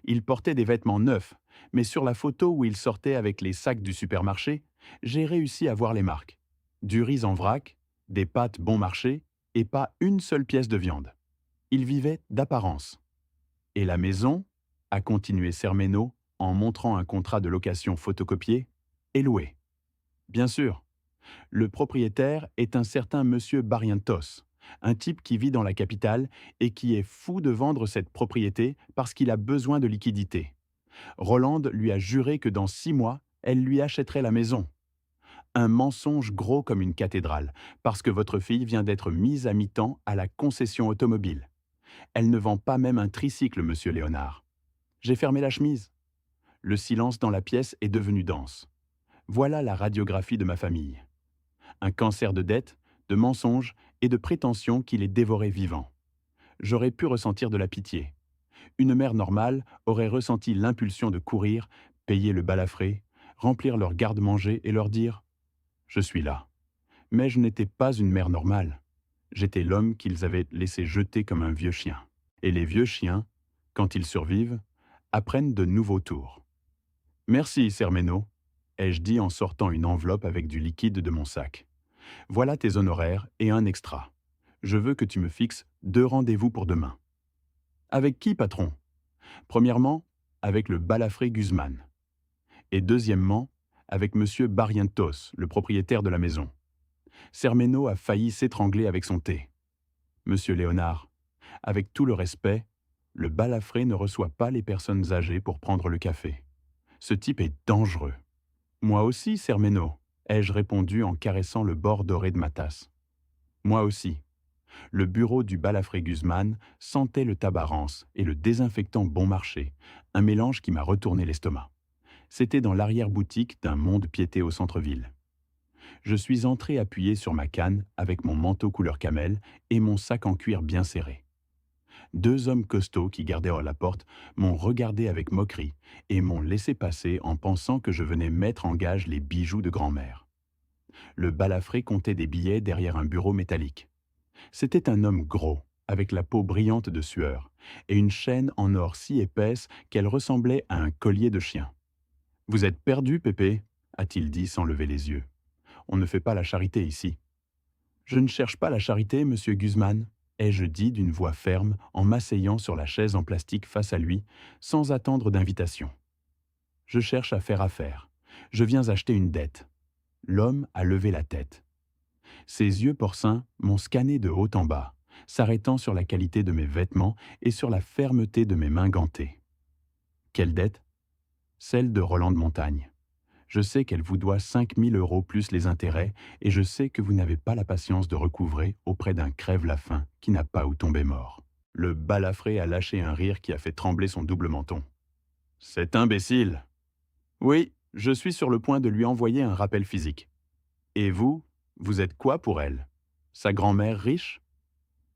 Il portait des vêtements neufs, mais sur la photo où il sortait avec les sacs du supermarché, j'ai réussi à voir les marques. Du riz en vrac, des pâtes bon marché et pas une seule pièce de viande. Il vivait d'apparence. Et la maison, a continué Cerméno en montrant un contrat de location photocopié, est louée. Bien sûr, le propriétaire est un certain monsieur Barrientos, un type qui vit dans la capitale et qui est fou de vendre cette propriété parce qu'il a besoin de liquidités. Rolande lui a juré que dans 6 mois, elle lui achèterait la maison. Un mensonge gros comme une cathédrale, parce que votre fille vient d'être mise à mi-temps à la concession automobile. Elle ne vend pas même un tricycle, monsieur Léonard. J'ai fermé la chemise. Le silence dans la pièce est devenu dense. Voilà la radiographie de ma famille. Un cancer de dettes, de mensonges et de prétentions qui les dévorait vivants. J'aurais pu ressentir de la pitié. Une mère normale aurait ressenti l'impulsion de courir, payer le balafré, remplir leur garde-manger et leur dire « Je suis là ». Mais je n'étais pas une mère normale. J'étais l'homme qu'ils avaient laissé jeter comme un vieux chien. Et les vieux chiens, quand ils survivent, apprennent de nouveaux tours. « Merci, Cerméno », ai-je dit en sortant une enveloppe avec du liquide de mon sac. « Voilà tes honoraires et un extra. Je veux que tu me fixes 2 rendez-vous pour demain. » « Avec qui, patron ?» Premièrement, avec le balafré Guzman. Et deuxièmement, avec monsieur Barrientos, le propriétaire de la maison. Cerméno a failli s'étrangler avec son thé. Monsieur Léonard, avec tout le respect, le balafré ne reçoit pas les personnes âgées pour prendre le café. Ce type est dangereux. Moi aussi, Cerméno, ai-je répondu en caressant le bord doré de ma tasse. Moi aussi. Le bureau du balafré Guzman sentait le tabac rance et le désinfectant bon marché, un mélange qui m'a retourné l'estomac. C'était dans l'arrière-boutique d'un monde-piété au centre-ville. Je suis entré appuyé sur ma canne avec mon manteau couleur camel et mon sac en cuir bien serré. 2 hommes costauds qui gardaient à la porte m'ont regardé avec moquerie et m'ont laissé passer en pensant que je venais mettre en gage les bijoux de grand-mère. Le balafré comptait des billets derrière un bureau métallique. C'était un homme gros, avec la peau brillante de sueur, et une chaîne en or si épaisse qu'elle ressemblait à un collier de chien. « Vous êtes perdu, Pépé ?» a-t-il dit sans lever les yeux. « On ne fait pas la charité ici. »« Je ne cherche pas la charité, monsieur Guzman, » ai-je dit d'une voix ferme en m'asseyant sur la chaise en plastique face à lui, sans attendre d'invitation. « Je cherche à faire affaire. Je viens acheter une dette. » L'homme a levé la tête. Ses yeux porcins m'ont scanné de haut en bas, s'arrêtant sur la qualité de mes vêtements et sur la fermeté de mes mains gantées. Quelle dette ? Celle de Rolande Montagne. Je sais qu'elle vous doit 5 000 € plus les intérêts et je sais que vous n'avez pas la patience de recouvrer auprès d'un crève-la-faim qui n'a pas où tomber mort. Le balafré a lâché un rire qui a fait trembler son double menton. « C'est imbécile !»« Oui, je suis sur le point de lui envoyer un rappel physique. »« Et vous, vous êtes quoi pour elle ? Sa grand-mère riche ?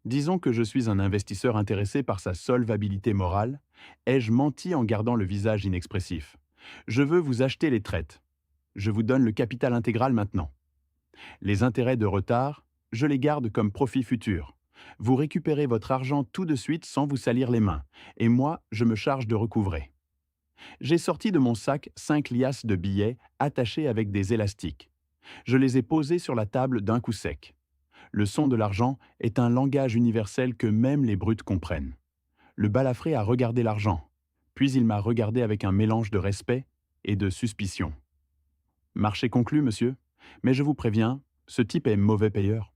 Disons que je suis un investisseur intéressé par sa solvabilité morale. Ai-je menti en gardant le visage inexpressif ? Je veux vous acheter les traites. Je vous donne le capital intégral maintenant. Les intérêts de retard, je les garde comme profit futur. Vous récupérez votre argent tout de suite sans vous salir les mains, et moi, je me charge de recouvrer. J'ai sorti de mon sac 5 liasses de billets attachés avec des élastiques. Je les ai posés sur la table d'un coup sec. Le son de l'argent est un langage universel que même les brutes comprennent. Le balafré a regardé l'argent, puis il m'a regardé avec un mélange de respect et de suspicion. « Marché conclu, monsieur, mais je vous préviens, ce type est mauvais payeur. »«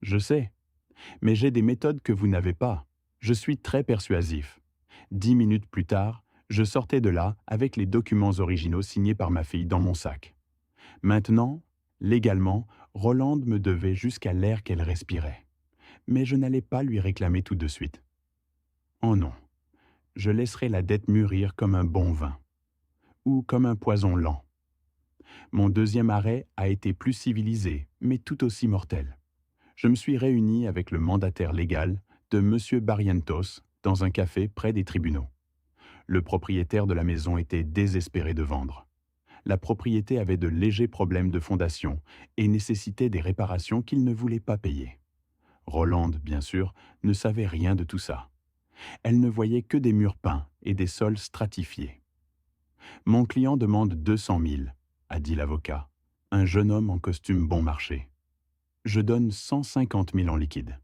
Je sais, mais j'ai des méthodes que vous n'avez pas. Je suis très persuasif. » 10 minutes plus tard, je sortais de là avec les documents originaux signés par ma fille dans mon sac. Maintenant, légalement, Rolande me devait jusqu'à l'air qu'elle respirait. Mais je n'allais pas lui réclamer tout de suite. Oh non, je laisserai la dette mûrir comme un bon vin, ou comme un poison lent. Mon deuxième arrêt a été plus civilisé, mais tout aussi mortel. Je me suis réuni avec le mandataire légal de M. Barrientos dans un café près des tribunaux. Le propriétaire de la maison était désespéré de vendre. La propriété avait de légers problèmes de fondation et nécessitait des réparations qu'il ne voulait pas payer. Rolande, bien sûr, ne savait rien de tout ça. Elle ne voyait que des murs peints et des sols stratifiés. Mon client demande 200 000, a dit l'avocat, un jeune homme en costume bon marché. Je donne 150 000 en liquide.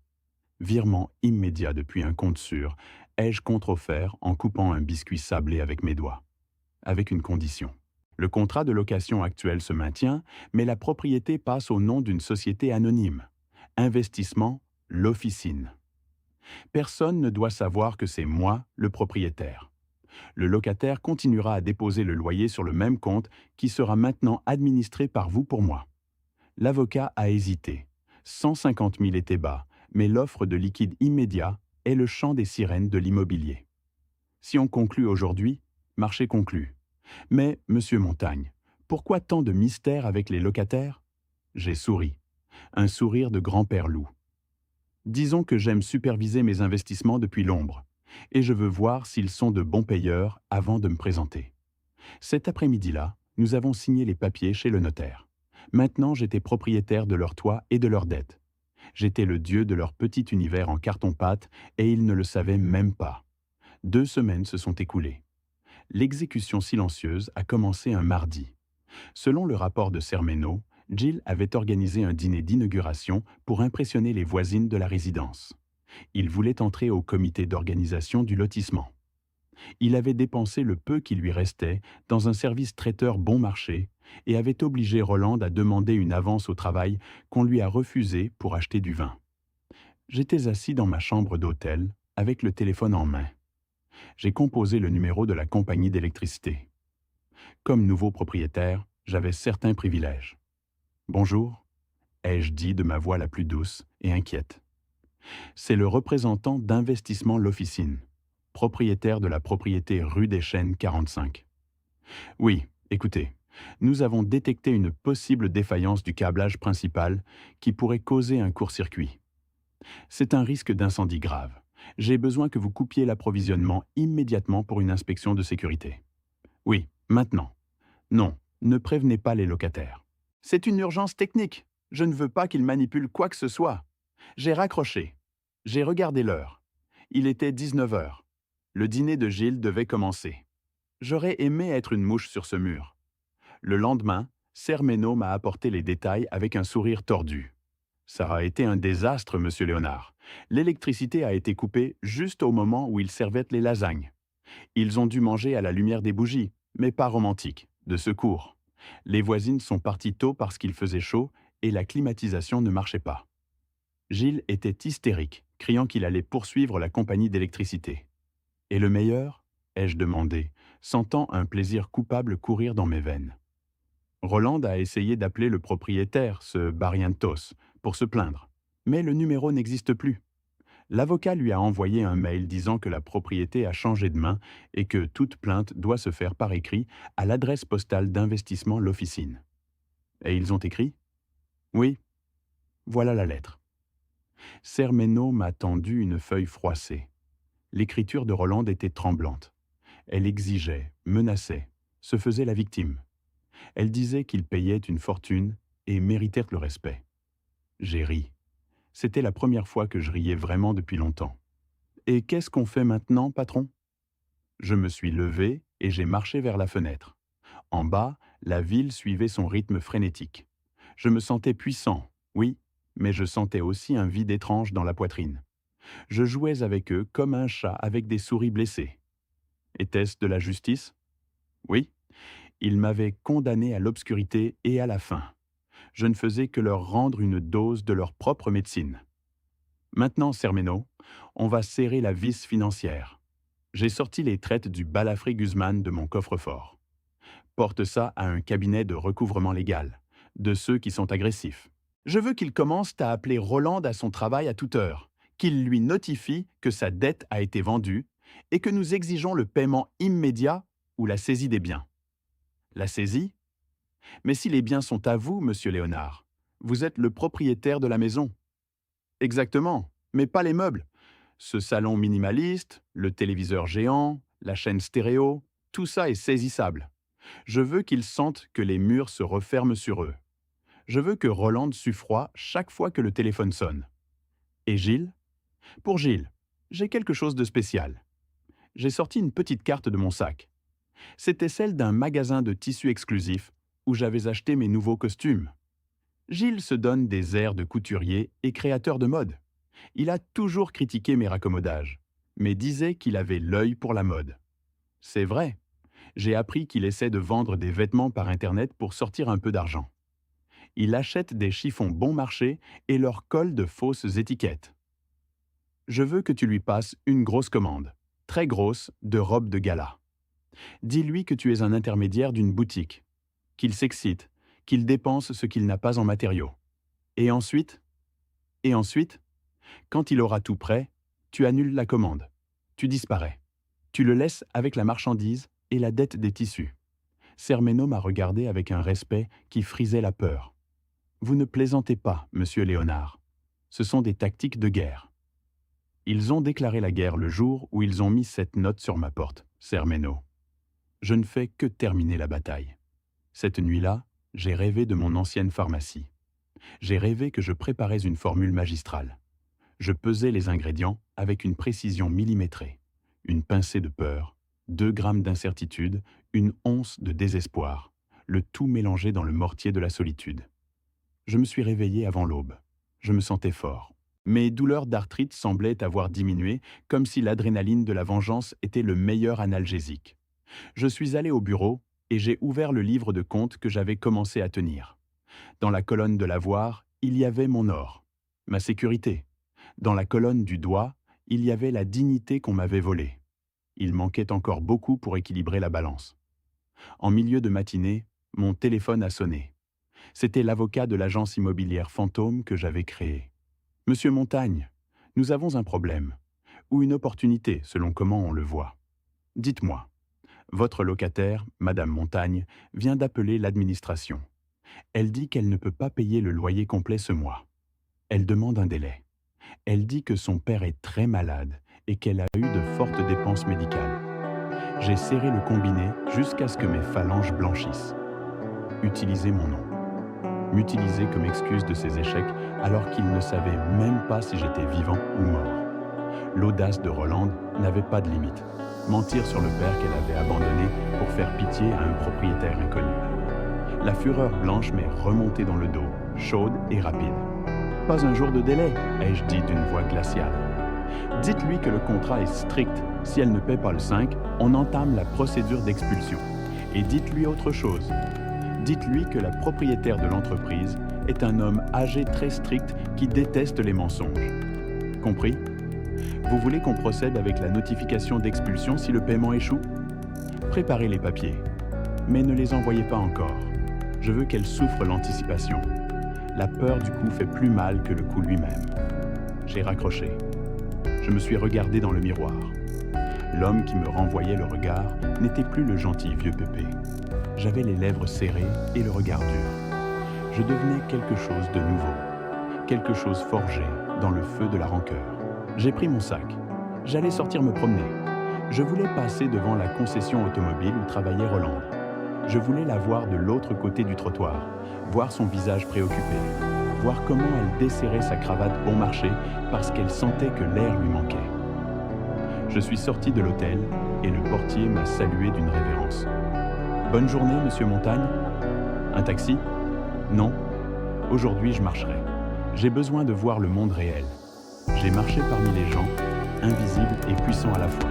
Virement immédiat depuis un compte sûr, ai-je contre-offert en coupant un biscuit sablé avec mes doigts. Avec une condition. Le contrat de location actuel se maintient, mais la propriété passe au nom d'une société anonyme. Investissement, l'officine. Personne ne doit savoir que c'est moi le propriétaire. Le locataire continuera à déposer le loyer sur le même compte qui sera maintenant administré par vous pour moi. L'avocat a hésité. 150 000 était bas, mais l'offre de liquide immédiat est le chant des sirènes de l'immobilier. Si on conclut aujourd'hui, marché conclu. Mais, monsieur Montagne, pourquoi tant de mystère avec les locataires? J'ai souri. Un sourire de grand-père loup. Disons que j'aime superviser mes investissements depuis l'ombre, et je veux voir s'ils sont de bons payeurs avant de me présenter. Cet après-midi-là, nous avons signé les papiers chez le notaire. Maintenant, j'étais propriétaire de leur toit et de leurs dettes. J'étais le dieu de leur petit univers en carton-pâte et ils ne le savaient même pas. 2 semaines se sont écoulées. L'exécution silencieuse a commencé un mardi. Selon le rapport de Sermeno, Jill avait organisé un dîner d'inauguration pour impressionner les voisines de la résidence. Il voulait entrer au comité d'organisation du lotissement. Il avait dépensé le peu qui lui restait dans un service traiteur bon marché et avait obligé Roland à demander une avance au travail qu'on lui a refusée pour acheter du vin. J'étais assis dans ma chambre d'hôtel avec le téléphone en main. J'ai composé le numéro de la compagnie d'électricité. Comme nouveau propriétaire, j'avais certains privilèges. « Bonjour », ai-je dit de ma voix la plus douce et inquiète. C'est le représentant d'Investissement l'Officine, propriétaire de la propriété rue des Chênes 45. Oui, écoutez, nous avons détecté une possible défaillance du câblage principal qui pourrait causer un court-circuit. C'est un risque d'incendie grave. J'ai besoin que vous coupiez l'approvisionnement immédiatement pour une inspection de sécurité. Oui, maintenant. Non, ne prévenez pas les locataires. C'est une urgence technique. Je ne veux pas qu'ils manipulent quoi que ce soit. J'ai raccroché. J'ai regardé l'heure. Il était 19 heures. Le dîner de Gilles devait commencer. J'aurais aimé être une mouche sur ce mur. Le lendemain, Sermeno m'a apporté les détails avec un sourire tordu. Ça a été un désastre, monsieur Léonard. L'électricité a été coupée juste au moment où ils servaient les lasagnes. Ils ont dû manger à la lumière des bougies, mais pas romantique, de secours. Les voisines sont parties tôt parce qu'il faisait chaud et la climatisation ne marchait pas. Gilles était hystérique, criant qu'il allait poursuivre la compagnie d'électricité. Et le meilleur, ai-je demandé, sentant un plaisir coupable courir dans mes veines. Roland a essayé d'appeler le propriétaire, ce Barrientos, pour se plaindre, mais le numéro n'existe plus. L'avocat lui a envoyé un mail disant que la propriété a changé de main et que toute plainte doit se faire par écrit à l'adresse postale d'Investissement l'Officine. Et ils ont écrit ? Oui. Voilà la lettre. Sermeno m'a tendu une feuille froissée. L'écriture de Roland était tremblante. Elle exigeait, menaçait, se faisait la victime. Elle disait qu'il payait une fortune et méritait le respect. J'ai ri. C'était la première fois que je riais vraiment depuis longtemps. Et qu'est-ce qu'on fait maintenant, patron ? Je me suis levé et j'ai marché vers la fenêtre. En bas, la ville suivait son rythme frénétique. Je me sentais puissant, oui, mais je sentais aussi un vide étrange dans la poitrine. Je jouais avec eux comme un chat avec des souris blessées. Était-ce de la justice ? Oui. Ils m'avaient condamné à l'obscurité et à la faim. Je ne faisais que leur rendre une dose de leur propre médecine. Maintenant, Sermeno, on va serrer la vis financière. J'ai sorti les traites du Balafré Guzman de mon coffre-fort. Porte ça à un cabinet de recouvrement légal, de ceux qui sont agressifs. Je veux qu'il commence à appeler Roland à son travail à toute heure, qu'il lui notifie que sa dette a été vendue et que nous exigeons le paiement immédiat ou la saisie des biens. La saisie ? Mais si les biens sont à vous, monsieur Léonard, vous êtes le propriétaire de la maison. Exactement, mais pas les meubles. Ce salon minimaliste, le téléviseur géant, la chaîne stéréo, tout ça est saisissable. Je veux qu'ils sentent que les murs se referment sur eux. Je veux que Roland sue froid chaque fois que le téléphone sonne. Et Gilles ? Pour Gilles, J'ai quelque chose de spécial. J'ai sorti une petite carte de mon sac. C'était celle d'un magasin de tissus exclusif où j'avais acheté mes nouveaux costumes. Gilles se donne des airs de couturier et créateur de mode. Il a toujours critiqué mes raccommodages, mais disait qu'il avait l'œil pour la mode. C'est vrai, j'ai appris qu'il essaie de vendre des vêtements par Internet pour sortir un peu d'argent. Il achète des chiffons bon marché et leur colle de fausses étiquettes. Je veux que tu lui passes une grosse commande, très grosse, de robes de gala. Dis-lui que tu es un intermédiaire d'une boutique, qu'il s'excite, qu'il dépense ce qu'il n'a pas en matériaux. Et ensuite, quand il aura tout prêt, tu annules la commande. Tu disparais. Tu le laisses avec la marchandise et la dette des tissus. Cerméno m'a regardé avec un respect qui frisait la peur. Vous ne plaisantez pas, monsieur Léonard. Ce sont des tactiques de guerre. Ils ont déclaré la guerre le jour où ils ont mis cette note sur ma porte, Cerméno. Je ne fais que terminer la bataille. Cette nuit-là, j'ai rêvé de mon ancienne pharmacie. J'ai rêvé que je préparais une formule magistrale. Je pesais les ingrédients avec une précision millimétrée. Une pincée de peur, 2 grammes d'incertitude, une once de désespoir, le tout mélangé dans le mortier de la solitude. Je me suis réveillé avant l'aube. Je me sentais fort. Mes douleurs d'arthrite semblaient avoir diminué, comme si l'adrénaline de la vengeance était le meilleur analgésique. Je suis allé au bureau et j'ai ouvert le livre de comptes que j'avais commencé à tenir. Dans la colonne de l'avoir, il y avait mon or, ma sécurité. Dans la colonne du doigt, il y avait la dignité qu'on m'avait volée. Il manquait encore beaucoup pour équilibrer la balance. En milieu de matinée, mon téléphone a sonné. C'était l'avocat de l'agence immobilière Fantôme que j'avais créée. « Monsieur Montagne, nous avons un problème, ou une opportunité selon comment on le voit. Dites-moi, votre locataire, Madame Montagne, vient d'appeler l'administration. Elle dit qu'elle ne peut pas payer le loyer complet ce mois. Elle demande un délai. Elle dit que son père est très malade et qu'elle a eu de fortes dépenses médicales. J'ai serré le combiné jusqu'à ce que mes phalanges blanchissent. Utilisez mon nom. M'utiliser comme excuse de ses échecs alors qu'il ne savait même pas si j'étais vivant ou mort. L'audace de Rolande n'avait pas de limite. Mentir sur le père qu'elle avait abandonné pour faire pitié à un propriétaire inconnu. La fureur blanche m'est remontée dans le dos, chaude et rapide. « Pas un jour de délai », ai-je dit d'une voix glaciale. « Dites-lui que le contrat est strict. Si elle ne paie pas le 5, on entame la procédure d'expulsion. Et dites-lui autre chose. Dites-lui que la propriétaire de l'entreprise est un homme âgé très strict qui déteste les mensonges. Compris ? Vous voulez qu'on procède avec la notification d'expulsion si le paiement échoue ? Préparez les papiers, mais ne les envoyez pas encore. Je veux qu'elle souffre l'anticipation. La peur du coup fait plus mal que le coup lui-même. » J'ai raccroché. Je me suis regardé dans le miroir. L'homme qui me renvoyait le regard n'était plus le gentil vieux Pépé. J'avais les lèvres serrées et le regard dur. Je devenais quelque chose de nouveau, quelque chose forgé dans le feu de la rancœur. J'ai pris mon sac. J'allais sortir me promener. Je voulais passer devant la concession automobile où travaillait Rolande. Je voulais la voir de l'autre côté du trottoir, voir son visage préoccupé, voir comment elle desserrait sa cravate bon marché parce qu'elle sentait que l'air lui manquait. Je suis sorti de l'hôtel et le portier m'a salué d'une révérence. « Bonne journée, monsieur Montagne. Un taxi ? Non. Aujourd'hui, je marcherai. J'ai besoin de voir le monde réel. J'ai marché parmi les gens, invisibles et puissants à la fois.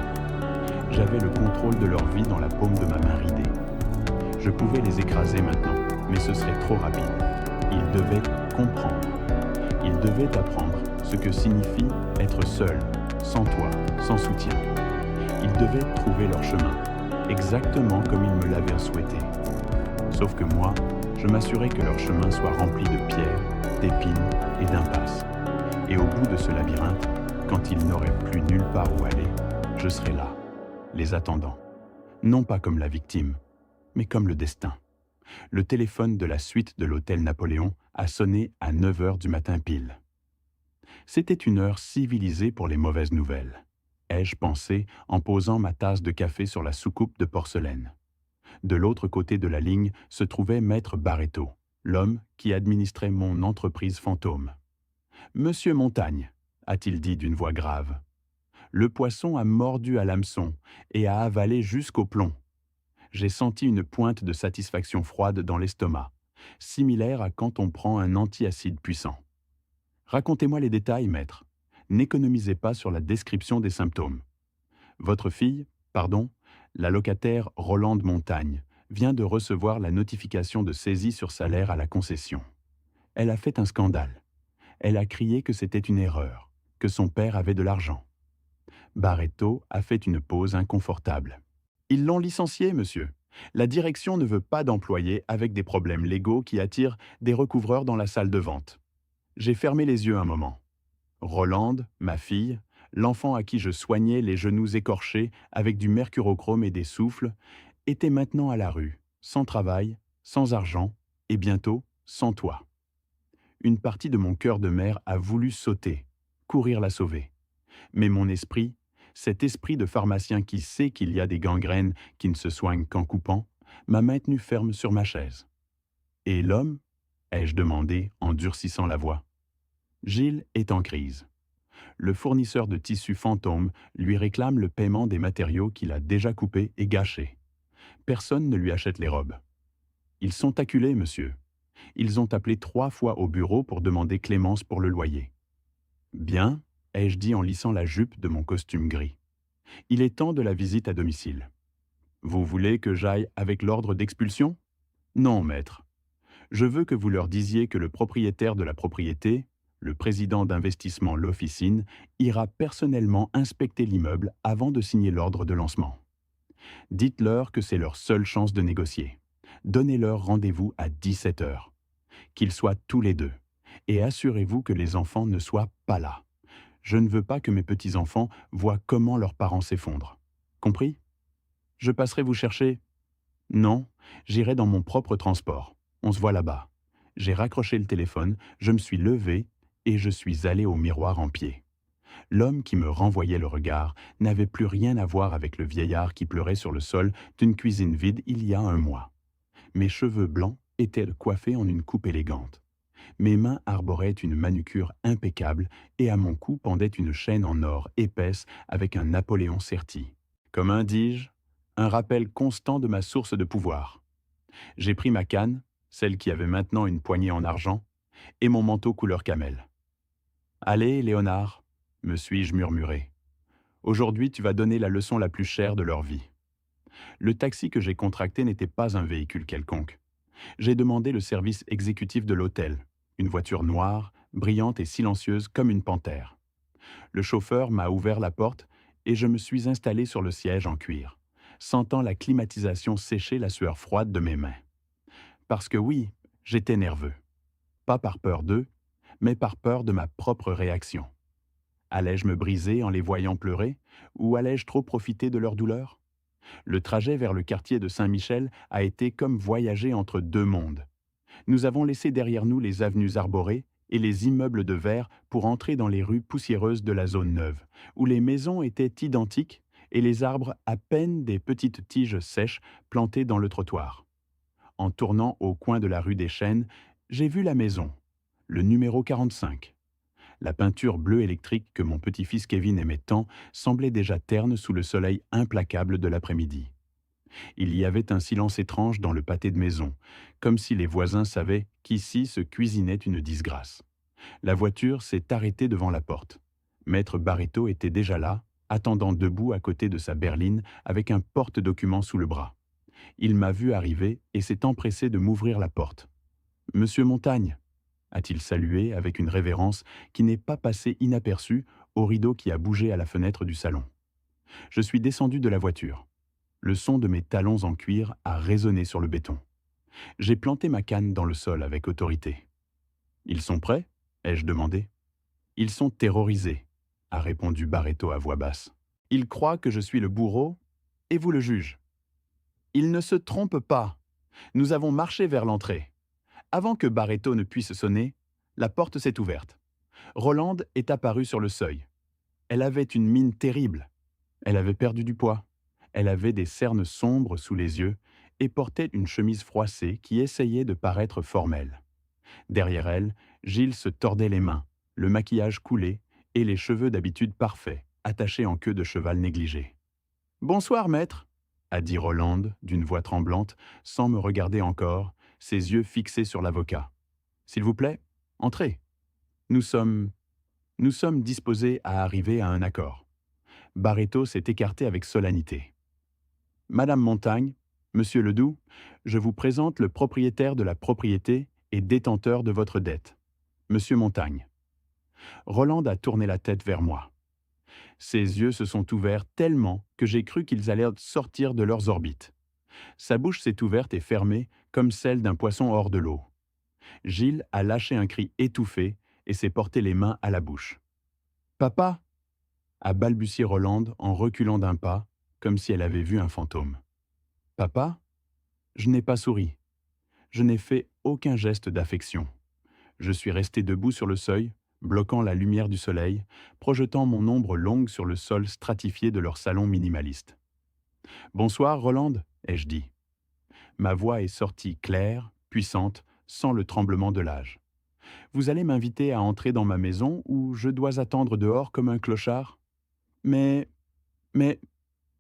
J'avais le contrôle de leur vie dans la paume de ma main ridée. Je pouvais les écraser maintenant, mais ce serait trop rapide. Ils devaient comprendre. Ils devaient apprendre ce que signifie être seul, sans toi, sans soutien. Ils devaient trouver leur chemin, exactement comme ils me l'avaient souhaité. Sauf que moi, je m'assurais que leur chemin soit rempli de pierres, d'épines et d'impasses. Et au bout de ce labyrinthe, quand ils n'auraient plus nulle part où aller, je serais là, les attendant. Non pas comme la victime, mais comme le destin. Le téléphone de la suite de l'hôtel Napoléon a sonné à 9 heures du matin pile. C'était une heure civilisée pour les mauvaises nouvelles, ai-je pensé en posant ma tasse de café sur la soucoupe de porcelaine. De l'autre côté de la ligne se trouvait Maître Barreto, l'homme qui administrait mon entreprise fantôme. « Monsieur Montagne », a-t-il dit d'une voix grave. Le poisson a mordu à l'hameçon et a avalé jusqu'au plomb. J'ai senti une pointe de satisfaction froide dans l'estomac, similaire à quand on prend un antiacide puissant. Racontez-moi les détails, maître. N'économisez pas sur la description des symptômes. Votre fille, pardon, la locataire Rolande Montagne, vient de recevoir la notification de saisie sur salaire à la concession. Elle a fait un scandale. Elle a crié que c'était une erreur, que son père avait de l'argent. Barreto a fait une pause inconfortable. Ils l'ont licencié, monsieur. La direction ne veut pas d'employés avec des problèmes légaux qui attirent des recouvreurs dans la salle de vente. J'ai fermé les yeux un moment. Rolande, ma fille, l'enfant à qui je soignais les genoux écorchés avec du mercurochrome et des souffles, était maintenant à la rue, sans travail, sans argent et bientôt sans toit. Une partie de mon cœur de mère a voulu sauter, courir la sauver. Mais mon esprit, cet esprit de pharmacien qui sait qu'il y a des gangrènes qui ne se soignent qu'en coupant, m'a maintenu ferme sur ma chaise. Et l'homme ai-je demandé en durcissant la voix. Gilles est en crise. Le fournisseur de tissus fantôme lui réclame le paiement des matériaux qu'il a déjà coupés et gâchés. Personne ne lui achète les robes. Ils sont acculés, monsieur. Ils ont appelé 3 fois au bureau pour demander clémence pour le loyer. Bien, ai-je dit en lissant la jupe de mon costume gris. Il est temps de la visite à domicile. Vous voulez que j'aille avec l'ordre d'expulsion? Non, maître. Je veux que vous leur disiez que le propriétaire de la propriété, le président d'investissement L'Officine, ira personnellement inspecter l'immeuble avant de signer l'ordre de lancement. Dites-leur que c'est leur seule chance de négocier. Donnez-leur rendez-vous à 17 heures. Qu'ils soient tous les deux. Et assurez-vous que les enfants ne soient pas là. Je ne veux pas que mes petits-enfants voient comment leurs parents s'effondrent. Compris? Je passerai vous chercher? Non, j'irai dans mon propre transport. On se voit là-bas. J'ai raccroché le téléphone, je me suis levé et je suis allé au miroir en pied. L'homme qui me renvoyait le regard n'avait plus rien à voir avec le vieillard qui pleurait sur le sol d'une cuisine vide il y a un mois. Mes cheveux blancs étaient coiffés en une coupe élégante. Mes mains arboraient une manucure impeccable et à mon cou pendait une chaîne en or épaisse avec un Napoléon serti. Comme un dis-je, un rappel constant de ma source de pouvoir. J'ai pris ma canne, celle qui avait maintenant une poignée en argent, et mon manteau couleur camel. « Allez, Léonard, me suis-je murmuré. Aujourd'hui, tu vas donner la leçon la plus chère de leur vie. » Le taxi que j'ai contracté n'était pas un véhicule quelconque. J'ai demandé le service exécutif de l'hôtel, une voiture noire, brillante et silencieuse comme une panthère. Le chauffeur m'a ouvert la porte et je me suis installé sur le siège en cuir, sentant la climatisation sécher la sueur froide de mes mains. Parce que oui, j'étais nerveux. Pas par peur d'eux, mais par peur de ma propre réaction. Allais-je me briser en les voyant pleurer, ou allais-je trop profiter de leur douleur? Le trajet vers le quartier de Saint-Michel a été comme voyager entre deux mondes. Nous avons laissé derrière nous les avenues arborées et les immeubles de verre pour entrer dans les rues poussiéreuses de la zone neuve, où les maisons étaient identiques et les arbres à peine des petites tiges sèches plantées dans le trottoir. En tournant au coin de la rue des Chênes, j'ai vu la maison, le numéro 45. La peinture bleue électrique que mon petit-fils Kevin aimait tant semblait déjà terne sous le soleil implacable de l'après-midi. Il y avait un silence étrange dans le pâté de maison, comme si les voisins savaient qu'ici se cuisinait une disgrâce. La voiture s'est arrêtée devant la porte. Maître Barreto était déjà là, attendant debout à côté de sa berline avec un porte-document sous le bras. Il m'a vu arriver et s'est empressé de m'ouvrir la porte. « Monsieur Montagne » a-t-il salué avec une révérence qui n'est pas passée inaperçue au rideau qui a bougé à la fenêtre du salon. Je suis descendu de la voiture. Le son de mes talons en cuir a résonné sur le béton. J'ai planté ma canne dans le sol avec autorité. « Ils sont prêts ?» ai-je demandé. « Ils sont terrorisés », a répondu Barreto à voix basse. « Ils croient que je suis le bourreau et vous le juge. » Ils ne se trompent pas. Nous avons marché vers l'entrée. Avant que Barreto ne puisse sonner, la porte s'est ouverte. Rolande est apparue sur le seuil. Elle avait une mine terrible. Elle avait perdu du poids. Elle avait des cernes sombres sous les yeux et portait une chemise froissée qui essayait de paraître formelle. Derrière elle, Gilles se tordait les mains, le maquillage coulé et les cheveux d'habitude parfaits, attaché en queue de cheval négligé. Bonsoir, maître, a dit Rolande d'une voix tremblante, sans me regarder encore, ses yeux fixés sur l'avocat. S'il vous plaît, entrez. Nous sommes... Nous sommes disposés à arriver à un accord. Barreto s'est écarté avec solennité. Madame Montagne, Monsieur Ledoux, je vous présente le propriétaire de la propriété et détenteur de votre dette, Monsieur Montagne. Rolande a tourné la tête vers moi. Ses yeux se sont ouverts tellement que j'ai cru qu'ils allaient sortir de leurs orbites. Sa bouche s'est ouverte et fermée comme celle d'un poisson hors de l'eau. Gilles a lâché un cri étouffé et s'est porté les mains à la bouche. Papa, a balbutié Rolande en reculant d'un pas, comme si elle avait vu un fantôme. Papa, je n'ai pas souri. Je n'ai fait aucun geste d'affection. Je suis resté debout sur le seuil, bloquant la lumière du soleil, projetant mon ombre longue sur le sol stratifié de leur salon minimaliste. Bonsoir, Rolande, ai-je dit. Ma voix est sortie claire, puissante, sans le tremblement de l'âge. Vous allez m'inviter à entrer dans ma maison ou je dois attendre dehors comme un clochard? Mais...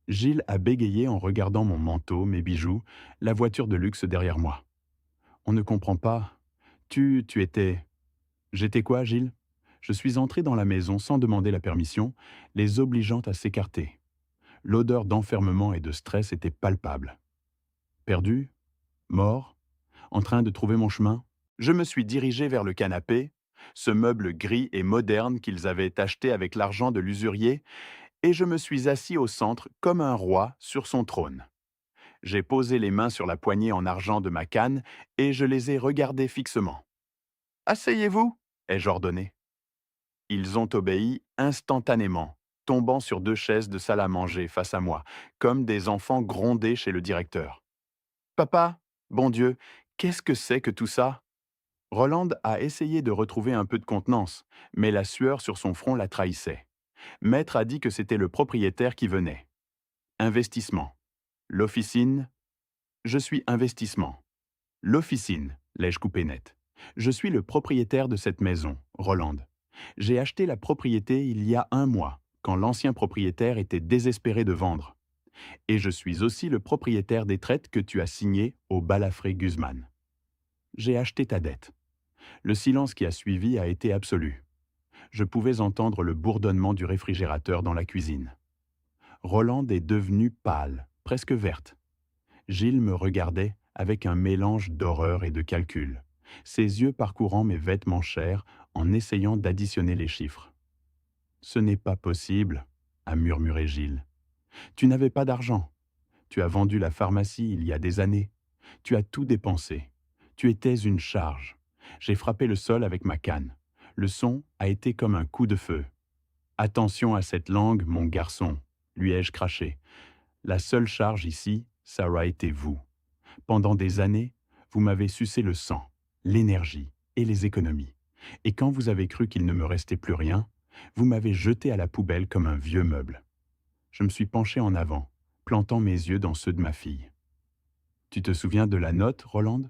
Gilles a bégayé en regardant mon manteau, mes bijoux, la voiture de luxe derrière moi. On ne comprend pas. Tu étais... J'étais quoi, Gilles? Je suis entré dans la maison sans demander la permission, les obligeant à s'écarter. L'odeur d'enfermement et de stress était palpable. Perdu? Mort? En train de trouver mon chemin? Je me suis dirigé vers le canapé, ce meuble gris et moderne qu'ils avaient acheté avec l'argent de l'usurier, et je me suis assis au centre comme un roi sur son trône. J'ai posé les mains sur la poignée en argent de ma canne et je les ai regardés fixement. « Asseyez-vous » ai-je ordonné. Ils ont obéi instantanément, tombant sur 2 chaises de salle à manger face à moi, comme des enfants grondés chez le directeur. « Papa, bon Dieu, qu'est-ce que c'est que tout ça ?» Rolande a essayé de retrouver un peu de contenance, mais la sueur sur son front la trahissait. Maître a dit que c'était le propriétaire qui venait. Investissement. L'officine. Je suis investissement. L'officine, l'ai-je coupé net. Je suis le propriétaire de cette maison, Rolande. J'ai acheté la propriété il y a 1 mois, quand l'ancien propriétaire était désespéré de vendre. Et je suis aussi le propriétaire des traites que tu as signées au Balafré Guzman. J'ai acheté ta dette. Le silence qui a suivi a été absolu. Je pouvais entendre le bourdonnement du réfrigérateur dans la cuisine. Rolande est devenue pâle, presque verte. Gilles me regardait avec un mélange d'horreur et de calcul, ses yeux parcourant mes vêtements chers en essayant d'additionner les chiffres. « Ce n'est pas possible, » a murmuré Gilles. « Tu n'avais pas d'argent. Tu as vendu la pharmacie il y a des années. Tu as tout dépensé. Tu étais une charge. J'ai frappé le sol avec ma canne. Le son a été comme un coup de feu. « Attention à cette langue, mon garçon, » lui ai-je craché. La seule charge ici, ça aura été vous. Pendant des années, vous m'avez sucé le sang, l'énergie et les économies. Et quand vous avez cru qu'il ne me restait plus rien, vous m'avez jeté à la poubelle comme un vieux meuble. Je me suis penché en avant, plantant mes yeux dans ceux de ma fille. Tu te souviens de la note, Rolande?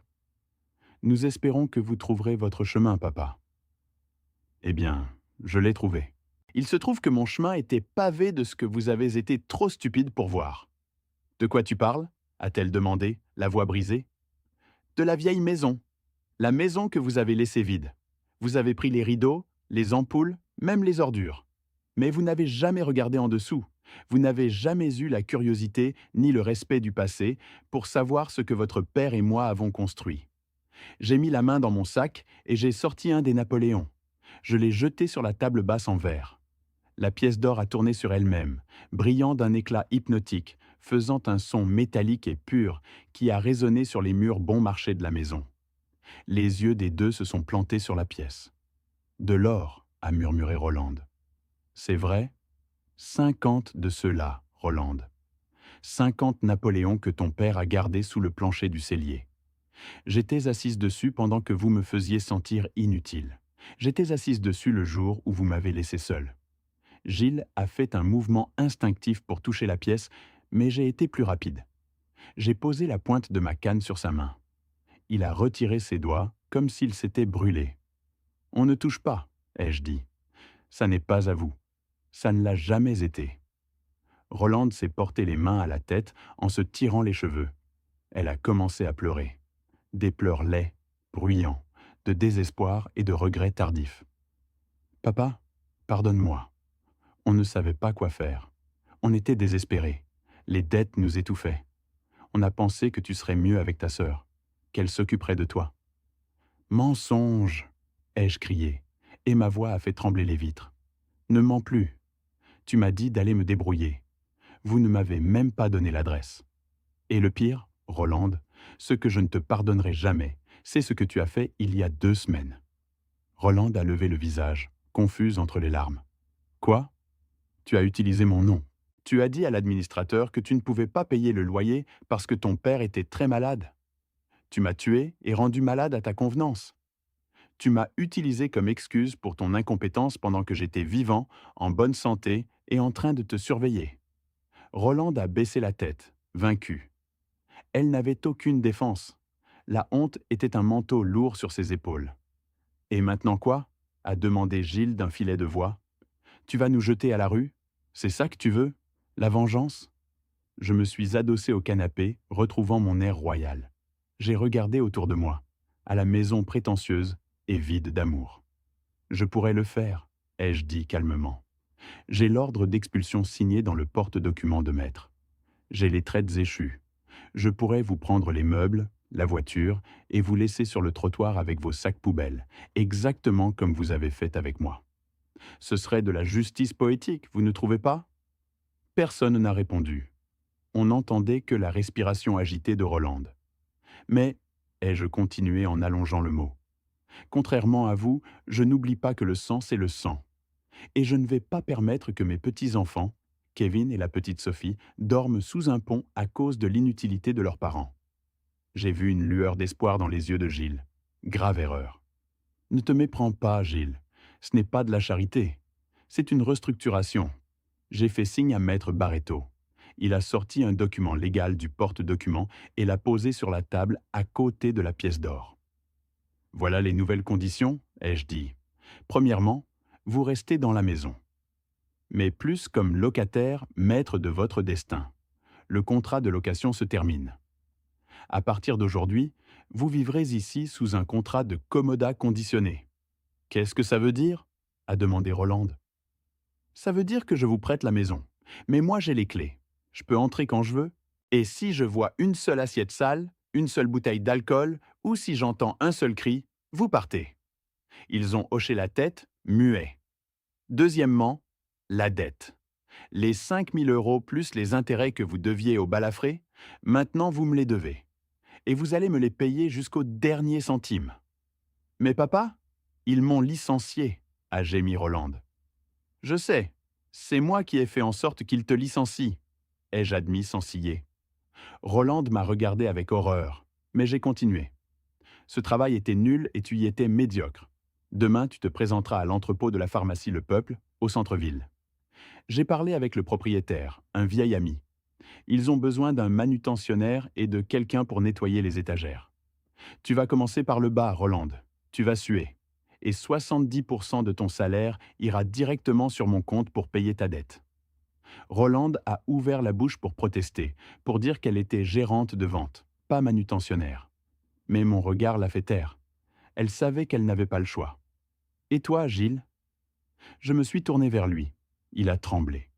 Nous espérons que vous trouverez votre chemin, papa. Eh bien, je l'ai trouvé. Il se trouve que mon chemin était pavé de ce que vous avez été trop stupide pour voir. De quoi tu parles? A-t-elle demandé, la voix brisée. De la vieille maison. La maison que vous avez laissée vide. Vous avez pris les rideaux, les ampoules, même les ordures. Mais vous n'avez jamais regardé en dessous. Vous n'avez jamais eu la curiosité ni le respect du passé pour savoir ce que votre père et moi avons construit. J'ai mis la main dans mon sac et j'ai sorti un des Napoléons. Je l'ai jeté sur la table basse en verre. La pièce d'or a tourné sur elle-même, brillant d'un éclat hypnotique, faisant un son métallique et pur qui a résonné sur les murs bon marché de la maison. Les yeux des deux se sont plantés sur la pièce. « De l'or, » a murmuré Rolande. « C'est vrai? 50 de ceux-là, Rolande. 50 Napoléons que ton père a gardés sous le plancher du cellier. J'étais assise dessus pendant que vous me faisiez sentir inutile. J'étais assise dessus le jour où vous m'avez laissé seul. » Gilles a fait un mouvement instinctif pour toucher la pièce, mais j'ai été plus rapide. J'ai posé la pointe de ma canne sur sa main. Il a retiré ses doigts, comme s'il s'était brûlé. « On ne touche pas, ai-je dit. Ça n'est pas à vous. Ça ne l'a jamais été. Rolande s'est porté les mains à la tête en se tirant les cheveux. Elle a commencé à pleurer. Des pleurs laids, bruyants, de désespoir et de regrets tardifs. Papa, pardonne-moi. On ne savait pas quoi faire. On était désespérés. Les dettes nous étouffaient. On a pensé que tu serais mieux avec ta sœur, qu'elle s'occuperait de toi. Mensonge, ai-je crié, et ma voix a fait trembler les vitres. Ne mens plus. Tu m'as dit d'aller me débrouiller. Vous ne m'avez même pas donné l'adresse. Et le pire, Rolande, ce que je ne te pardonnerai jamais, c'est ce que tu as fait il y a 2 semaines. Rolande a levé le visage, confuse entre les larmes. Quoi? Tu as utilisé mon nom. Tu as dit à l'administrateur que tu ne pouvais pas payer le loyer parce que ton père était très malade. Tu m'as tué et rendu malade à ta convenance. Tu m'as utilisé comme excuse pour ton incompétence pendant que j'étais vivant, en bonne santé et en train de te surveiller. Rolande a baissé la tête, vaincue. Elle n'avait aucune défense. La honte était un manteau lourd sur ses épaules. Et maintenant quoi? A demandé Gilles d'un filet de voix. Tu vas nous jeter à la rue? C'est ça que tu veux? La vengeance? Je me suis adossé au canapé, retrouvant mon air royal. J'ai regardé autour de moi, à la maison prétentieuse et vide d'amour. Je pourrais le faire, ai-je dit calmement. J'ai l'ordre d'expulsion signé dans le porte-document de maître. J'ai les traites échues. Je pourrais vous prendre les meubles, la voiture, et vous laisser sur le trottoir avec vos sacs poubelles, exactement comme vous avez fait avec moi. Ce serait de la justice poétique, vous ne trouvez pas? Personne n'a répondu. On n'entendait que la respiration agitée de Rolande. Mais, ai-je continué en allongeant le mot, contrairement à vous, je n'oublie pas que le sang, c'est le sang. Et je ne vais pas permettre que mes petits-enfants, Kevin et la petite Sophie, dorment sous un pont à cause de l'inutilité de leurs parents. J'ai vu une lueur d'espoir dans les yeux de Gilles. Grave erreur. Ne te méprends pas, Gilles. Ce n'est pas de la charité. C'est une restructuration. J'ai fait signe à maître Barreto. Il a sorti un document légal du porte-document et l'a posé sur la table à côté de la pièce d'or. Voilà les nouvelles conditions, ai-je dit. Premièrement, vous restez dans la maison. Mais plus comme locataire, maître de votre destin. Le contrat de location se termine. À partir d'aujourd'hui, vous vivrez ici sous un contrat de commodat conditionné. Qu'est-ce que ça veut dire? A demandé Rolande. Ça veut dire que je vous prête la maison. Mais moi j'ai les clés. Je peux entrer quand je veux. Et si je vois une seule assiette sale, une seule bouteille d'alcool, ou si j'entends un seul cri, vous partez. Ils ont hoché la tête, muets. Deuxièmement, la dette. Les 5 000 € plus les intérêts que vous deviez au balafré, maintenant vous me les devez. Et vous allez me les payer jusqu'au dernier centime. Mais papa, ils m'ont licencié, a gémi Rolande. Je sais, c'est moi qui ai fait en sorte qu'ils te licencient, ai-je admis sans ciller. Rolande m'a regardé avec horreur, mais j'ai continué. Ce travail était nul et tu y étais médiocre. Demain, tu te présenteras à l'entrepôt de la pharmacie Le Peuple, au centre-ville. J'ai parlé avec le propriétaire, un vieil ami. Ils ont besoin d'un manutentionnaire et de quelqu'un pour nettoyer les étagères. Tu vas commencer par le bas, Rolande. Tu vas suer. Et 70% de ton salaire ira directement sur mon compte pour payer ta dette. Rolande a ouvert la bouche pour protester, pour dire qu'elle était gérante de vente, pas manutentionnaire. Mais mon regard l'a fait taire. Elle savait qu'elle n'avait pas le choix. Et toi, Gilles? Je me suis tourné vers lui. Il a tremblé.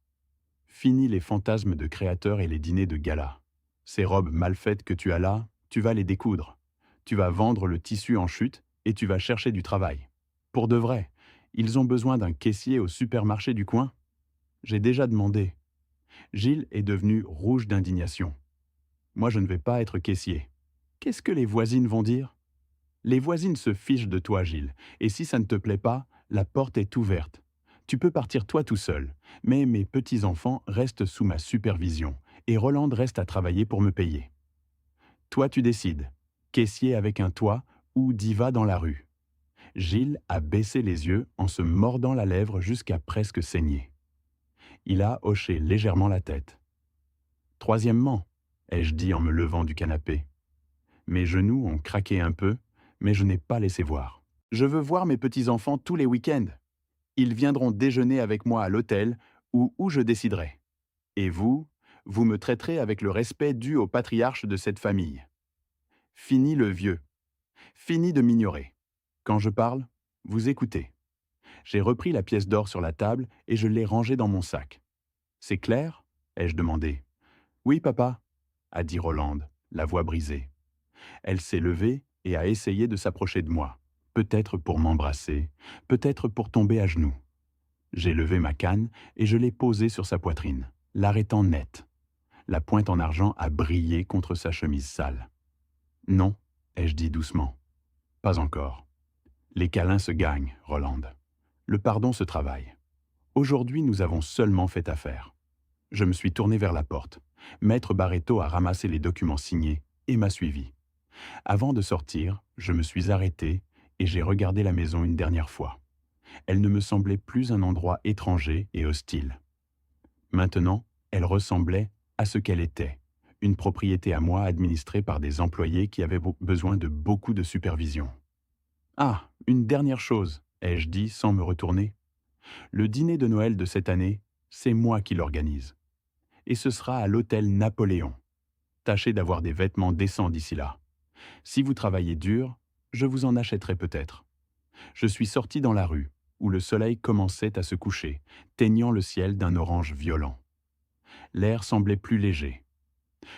Fini les fantasmes de créateur et les dîners de gala. Ces robes mal faites que tu as là, tu vas les découdre. Tu vas vendre le tissu en chute et tu vas chercher du travail. Pour de vrai, ils ont besoin d'un caissier au supermarché du coin. J'ai déjà demandé. Gilles est devenu rouge d'indignation. Moi, je ne vais pas être caissier. Qu'est-ce que les voisines vont dire? Les voisines se fichent de toi, Gilles, et si ça ne te plaît pas, la porte est ouverte. Tu peux partir toi tout seul, mais mes petits-enfants restent sous ma supervision, et Rolande reste à travailler pour me payer. Toi, tu décides. Caissier avec un toit ou diva dans la rue. Gilles a baissé les yeux en se mordant la lèvre jusqu'à presque saigner. Il a hoché légèrement la tête. Troisièmement, ai-je dit en me levant du canapé. Mes genoux ont craqué un peu, mais je n'ai pas laissé voir. Je veux voir mes petits-enfants tous les week-ends. Ils viendront déjeuner avec moi à l'hôtel ou où je déciderai. Et vous, vous me traiterez avec le respect dû au patriarche de cette famille. Fini le vieux. Fini de m'ignorer. Quand je parle, vous écoutez. J'ai repris la pièce d'or sur la table et je l'ai rangée dans mon sac. C'est clair? Ai-je demandé. Oui, papa, a dit Rolande, la voix brisée. Elle s'est levée et a essayé de s'approcher de moi, peut-être pour m'embrasser, peut-être pour tomber à genoux. J'ai levé ma canne et je l'ai posée sur sa poitrine, l'arrêtant net. La pointe en argent a brillé contre sa chemise sale. Non, ai-je dit doucement. Pas encore. Les câlins se gagnent, Rolande. Le pardon se travaille. Aujourd'hui, nous avons seulement fait affaire. Je me suis tourné vers la porte. Maître Barreto a ramassé les documents signés et m'a suivi. Avant de sortir, je me suis arrêté et j'ai regardé la maison une dernière fois. Elle ne me semblait plus un endroit étranger et hostile. Maintenant, elle ressemblait à ce qu'elle était, une propriété à moi administrée par des employés qui avaient besoin de beaucoup de supervision. Ah, une dernière chose, ai-je dit sans me retourner. Le dîner de Noël de cette année, c'est moi qui l'organise. Et ce sera à l'hôtel Napoléon. Tâchez d'avoir des vêtements décents d'ici là. Si vous travaillez dur, je vous en achèterai peut-être. Je suis sorti dans la rue, où le soleil commençait à se coucher, teignant le ciel d'un orange violent. L'air semblait plus léger.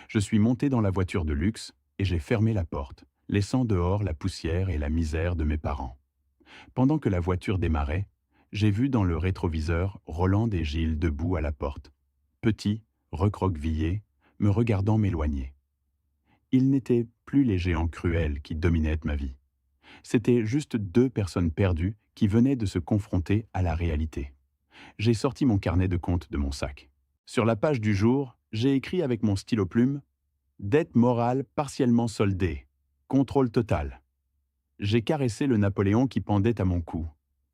Je suis monté dans la voiture de luxe et j'ai fermé la porte, laissant dehors la poussière et la misère de mes parents. Pendant que la voiture démarrait, j'ai vu dans le rétroviseur Rolande et Gilles debout à la porte, petits, recroquevillés, me regardant m'éloigner. Ils n'étaient plus les géants cruels qui dominaient ma vie. C'étaient juste deux personnes perdues qui venaient de se confronter à la réalité. J'ai sorti mon carnet de compte de mon sac. Sur la page du jour, j'ai écrit avec mon stylo-plume « Dette morale partiellement soldée. Contrôle total ». J'ai caressé le Napoléon qui pendait à mon cou.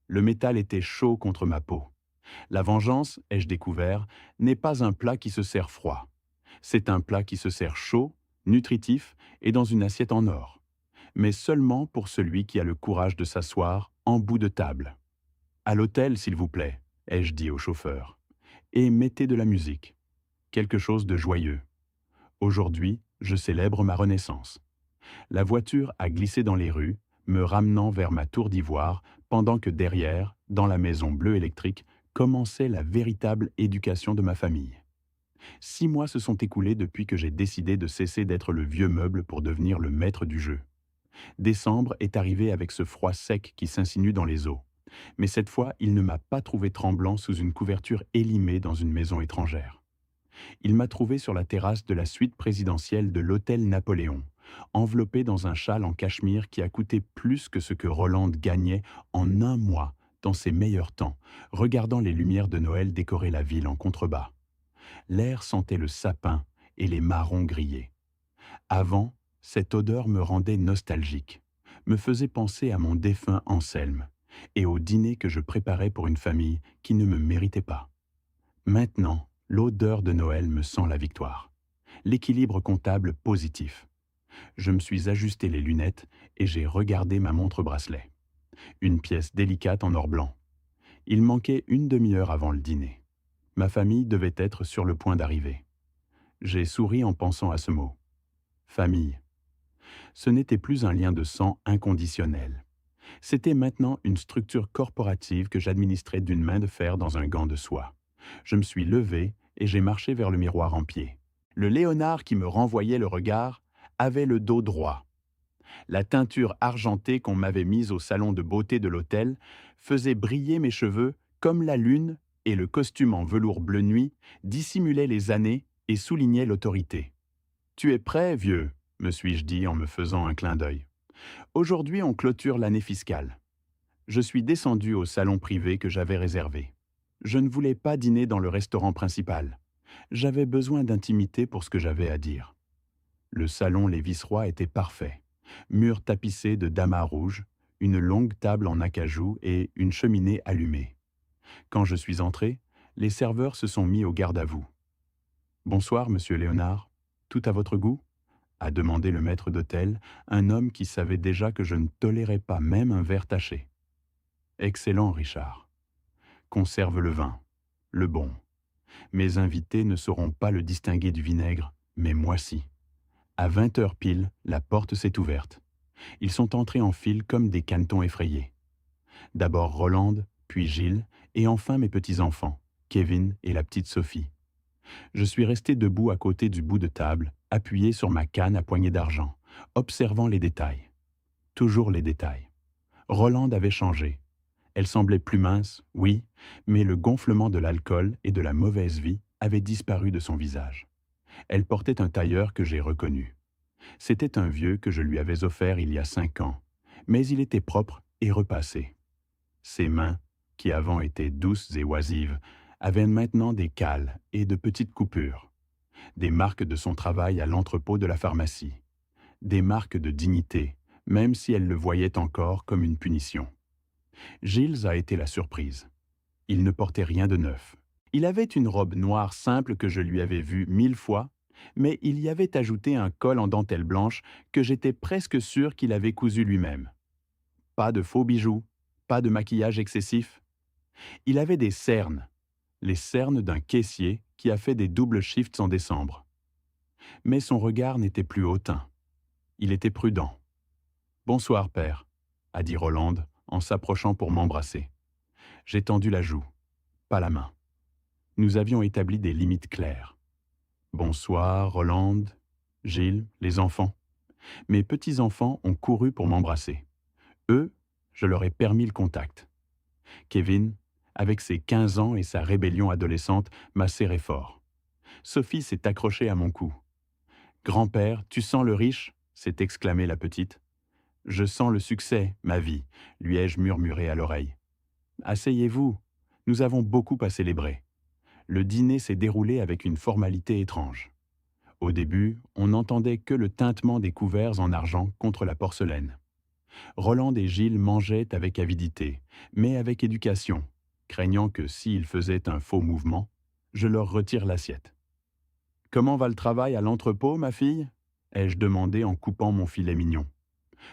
Le métal était chaud contre ma peau. La vengeance, ai-je découvert, n'est pas un plat qui se sert froid. C'est un plat qui se sert chaud, nutritif et dans une assiette en or. Mais seulement pour celui qui a le courage de s'asseoir en bout de table. À l'hôtel, s'il vous plaît, ai-je dit au chauffeur. Et mettez de la musique. Quelque chose de joyeux. Aujourd'hui, je célèbre ma renaissance. La voiture a glissé dans les rues, me ramenant vers ma tour d'ivoire, pendant que derrière, dans la maison bleue électrique, commençait la véritable éducation de ma famille. 6 mois se sont écoulés depuis que j'ai décidé de cesser d'être le vieux meuble pour devenir le maître du jeu. Décembre est arrivé avec ce froid sec qui s'insinue dans les eaux. Mais cette fois, il ne m'a pas trouvé tremblant sous une couverture élimée dans une maison étrangère. Il m'a trouvé sur la terrasse de la suite présidentielle de l'hôtel Napoléon, enveloppé dans un châle en cachemire qui a coûté plus que ce que Rolande gagnait en un mois dans ses meilleurs temps, regardant les lumières de Noël décorer la ville en contrebas. L'air sentait le sapin et les marrons grillés. Avant, cette odeur me rendait nostalgique, me faisait penser à mon défunt Anselme et au dîner que je préparais pour une famille qui ne me méritait pas. Maintenant, l'odeur de Noël me sent la victoire. L'équilibre comptable positif. Je me suis ajusté les lunettes et j'ai regardé ma montre-bracelet. Une pièce délicate en or blanc. Il manquait une demi-heure avant le dîner. Ma famille devait être sur le point d'arriver. J'ai souri en pensant à ce mot. Famille. Ce n'était plus un lien de sang inconditionnel. C'était maintenant une structure corporative que j'administrais d'une main de fer dans un gant de soie. Je me suis levé et j'ai marché vers le miroir en pied. Le léonard qui me renvoyait le regard avait le dos droit. La teinture argentée qu'on m'avait mise au salon de beauté de l'hôtel faisait briller mes cheveux comme la lune et le costume en velours bleu nuit dissimulait les années et soulignait l'autorité. « Tu es prêt, vieux ?» me suis-je dit en me faisant un clin d'œil. Aujourd'hui, on clôture l'année fiscale. Je suis descendu au salon privé que j'avais réservé. Je ne voulais pas dîner dans le restaurant principal. J'avais besoin d'intimité pour ce que j'avais à dire. Le salon Les Vicerois était parfait. Murs tapissés de damas rouges, une longue table en acajou et une cheminée allumée. Quand je suis entré, les serveurs se sont mis au garde à vous. « Bonsoir, monsieur Léonard. Tout à votre goût ?» a demandé le maître d'hôtel, un homme qui savait déjà que je ne tolérais pas même un verre taché. « Excellent, Richard. » conserve le vin, le bon. Mes invités ne sauront pas le distinguer du vinaigre, mais moi si. À 20 heures pile, la porte s'est ouverte. Ils sont entrés en file comme des canetons effrayés. D'abord Rolande, puis Gilles, et enfin mes petits-enfants, Kevin et la petite Sophie. Je suis resté debout à côté du bout de table, appuyé sur ma canne à poignée d'argent, observant les détails. Toujours les détails. Rolande avait changé. Elle semblait plus mince, oui, mais le gonflement de l'alcool et de la mauvaise vie avait disparu de son visage. Elle portait un tailleur que j'ai reconnu. C'était un vieux que je lui avais offert il y a 5 ans, mais il était propre et repassé. Ses mains, qui avant étaient douces et oisives, avaient maintenant des cales et de petites coupures, des marques de son travail à l'entrepôt de la pharmacie, des marques de dignité, même si elle le voyait encore comme une punition. Gilles a été la surprise. Il ne portait rien de neuf. Il avait une robe noire simple que je lui avais vue 1000 fois, mais il y avait ajouté un col en dentelle blanche que j'étais presque sûr qu'il avait cousu lui-même. Pas de faux bijoux, pas de maquillage excessif. Il avait des cernes, les cernes d'un caissier qui a fait des doubles shifts en décembre. Mais son regard n'était plus hautain. Il était prudent. « Bonsoir, père », a dit Rolande en s'approchant pour m'embrasser. J'ai tendu la joue, pas la main. Nous avions établi des limites claires. Bonsoir, Rolande, Gilles, les enfants. Mes petits-enfants ont couru pour m'embrasser. Eux, je leur ai permis le contact. Kevin, avec ses 15 ans et sa rébellion adolescente, m'a serré fort. Sophie s'est accrochée à mon cou. « Grand-père, tu sens le riche ?» s'est exclamée la petite. « Je sens le succès, ma vie », lui ai-je murmuré à l'oreille. « Asseyez-vous, nous avons beaucoup à célébrer. » Le dîner s'est déroulé avec une formalité étrange. Au début, on n'entendait que le tintement des couverts en argent contre la porcelaine. Rolande et Gilles mangeaient avec avidité, mais avec éducation, craignant que s'ils faisaient un faux mouvement, je leur retire l'assiette. « Comment va le travail à l'entrepôt, ma fille ?» ai-je demandé en coupant mon filet mignon.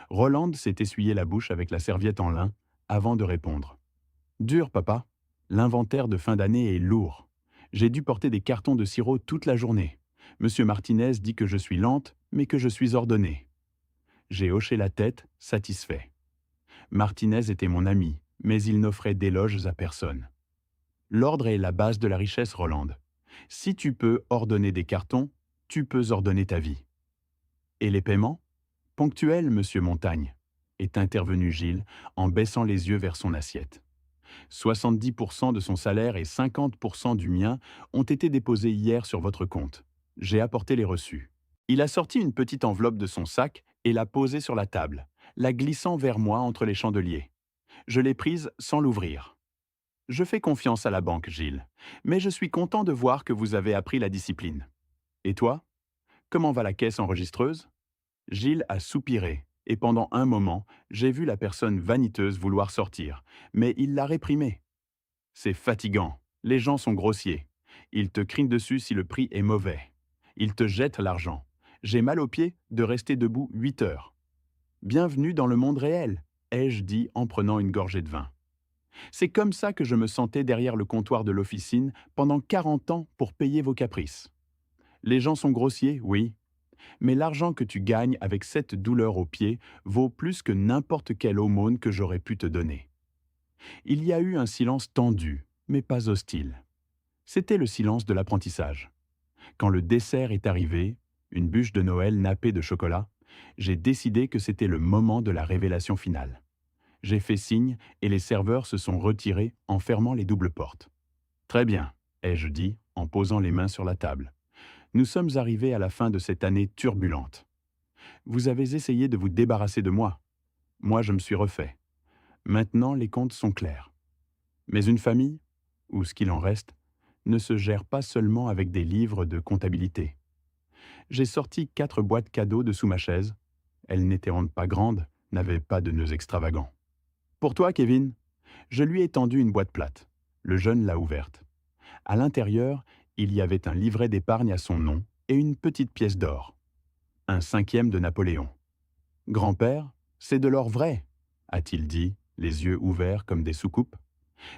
Rolande s'est essuyé la bouche avec la serviette en lin avant de répondre. « Dur, papa. L'inventaire de fin d'année est lourd. J'ai dû porter des cartons de sirop toute la journée. Monsieur Martinez dit que je suis lente, mais que je suis ordonnée. » J'ai hoché la tête, satisfait. Martinez était mon ami, mais il n'offrait d'éloges à personne. L'ordre est la base de la richesse, Rolande. Si tu peux ordonner des cartons, tu peux ordonner ta vie. Et les paiements ? Ponctuels, monsieur Montagne, est intervenu Gilles en baissant les yeux vers son assiette. 70% de son salaire et 50% du mien ont été déposés hier sur votre compte. J'ai apporté les reçus. Il a sorti une petite enveloppe de son sac et l'a posée sur la table, la glissant vers moi entre les chandeliers. Je l'ai prise sans l'ouvrir. Je fais confiance à la banque, Gilles, mais je suis content de voir que vous avez appris la discipline. Et toi ? Comment va la caisse enregistreuse ? Gilles a soupiré, et pendant un moment, j'ai vu la personne vaniteuse vouloir sortir, mais il l'a réprimée. C'est fatigant, les gens sont grossiers. Ils te crient dessus si le prix est mauvais. Ils te jettent l'argent. J'ai mal aux pieds de rester debout 8 heures. Bienvenue dans le monde réel, ai-je dit en prenant une gorgée de vin. C'est comme ça que je me sentais derrière le comptoir de l'officine pendant 40 ans pour payer vos caprices. Les gens sont grossiers, oui, mais l'argent que tu gagnes avec cette douleur aux pieds vaut plus que n'importe quelle aumône que j'aurais pu te donner. Il y a eu un silence tendu, mais pas hostile. C'était le silence de l'apprentissage. Quand le dessert est arrivé, une bûche de Noël nappée de chocolat, j'ai décidé que c'était le moment de la révélation finale. J'ai fait signe et les serveurs se sont retirés en fermant les doubles portes. « Très bien », ai-je dit en posant les mains sur la table. Nous sommes arrivés à la fin de cette année turbulente. Vous avez essayé de vous débarrasser de moi. Moi, je me suis refait. Maintenant, les comptes sont clairs. Mais une famille, ou ce qu'il en reste, ne se gère pas seulement avec des livres de comptabilité. J'ai sorti 4 boîtes cadeaux de sous ma chaise. Elles n'étaient pas grandes, n'avaient pas de nœuds extravagants. Pour toi, Kevin, je lui ai tendu une boîte plate. Le jeune l'a ouverte. À l'intérieur, il y avait un livret d'épargne à son nom et une petite pièce d'or. Un 5e de Napoléon. « Grand-père, c'est de l'or vrai », a-t-il dit, les yeux ouverts comme des soucoupes.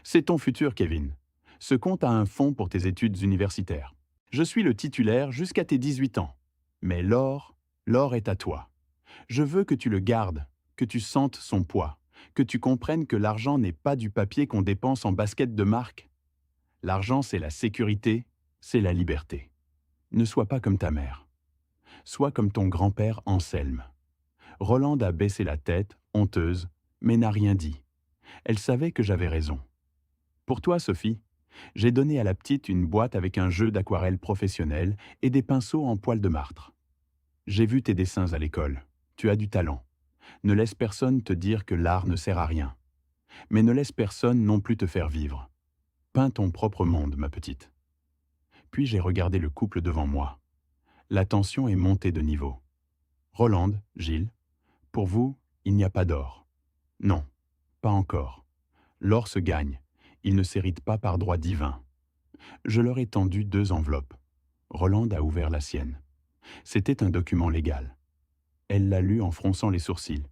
C'est ton futur, Kevin. Ce compte a un fonds pour tes études universitaires. Je suis le titulaire jusqu'à tes 18 ans. Mais l'or est à toi. Je veux que tu le gardes, que tu sentes son poids, que tu comprennes que l'argent n'est pas du papier qu'on dépense en basket de marque. L'argent, c'est la sécurité, c'est la liberté. Ne sois pas comme ta mère. Sois comme ton grand-père Anselme. Rolande a baissé la tête, honteuse, mais n'a rien dit. Elle savait que j'avais raison. Pour toi, Sophie, j'ai donné à la petite une boîte avec un jeu d'aquarelle professionnel et des pinceaux en poil de martre. J'ai vu tes dessins à l'école. Tu as du talent. Ne laisse personne te dire que l'art ne sert à rien. Mais ne laisse personne non plus te faire vivre. Peins ton propre monde, ma petite. Puis j'ai regardé le couple devant moi. La tension est montée de niveau. Rolande, Gilles, pour vous, il n'y a pas d'or. Non, pas encore. L'or se gagne. Il ne s'hérite pas par droit divin. Je leur ai tendu 2 enveloppes. Rolande a ouvert la sienne. C'était un document légal. Elle l'a lu en fronçant les sourcils.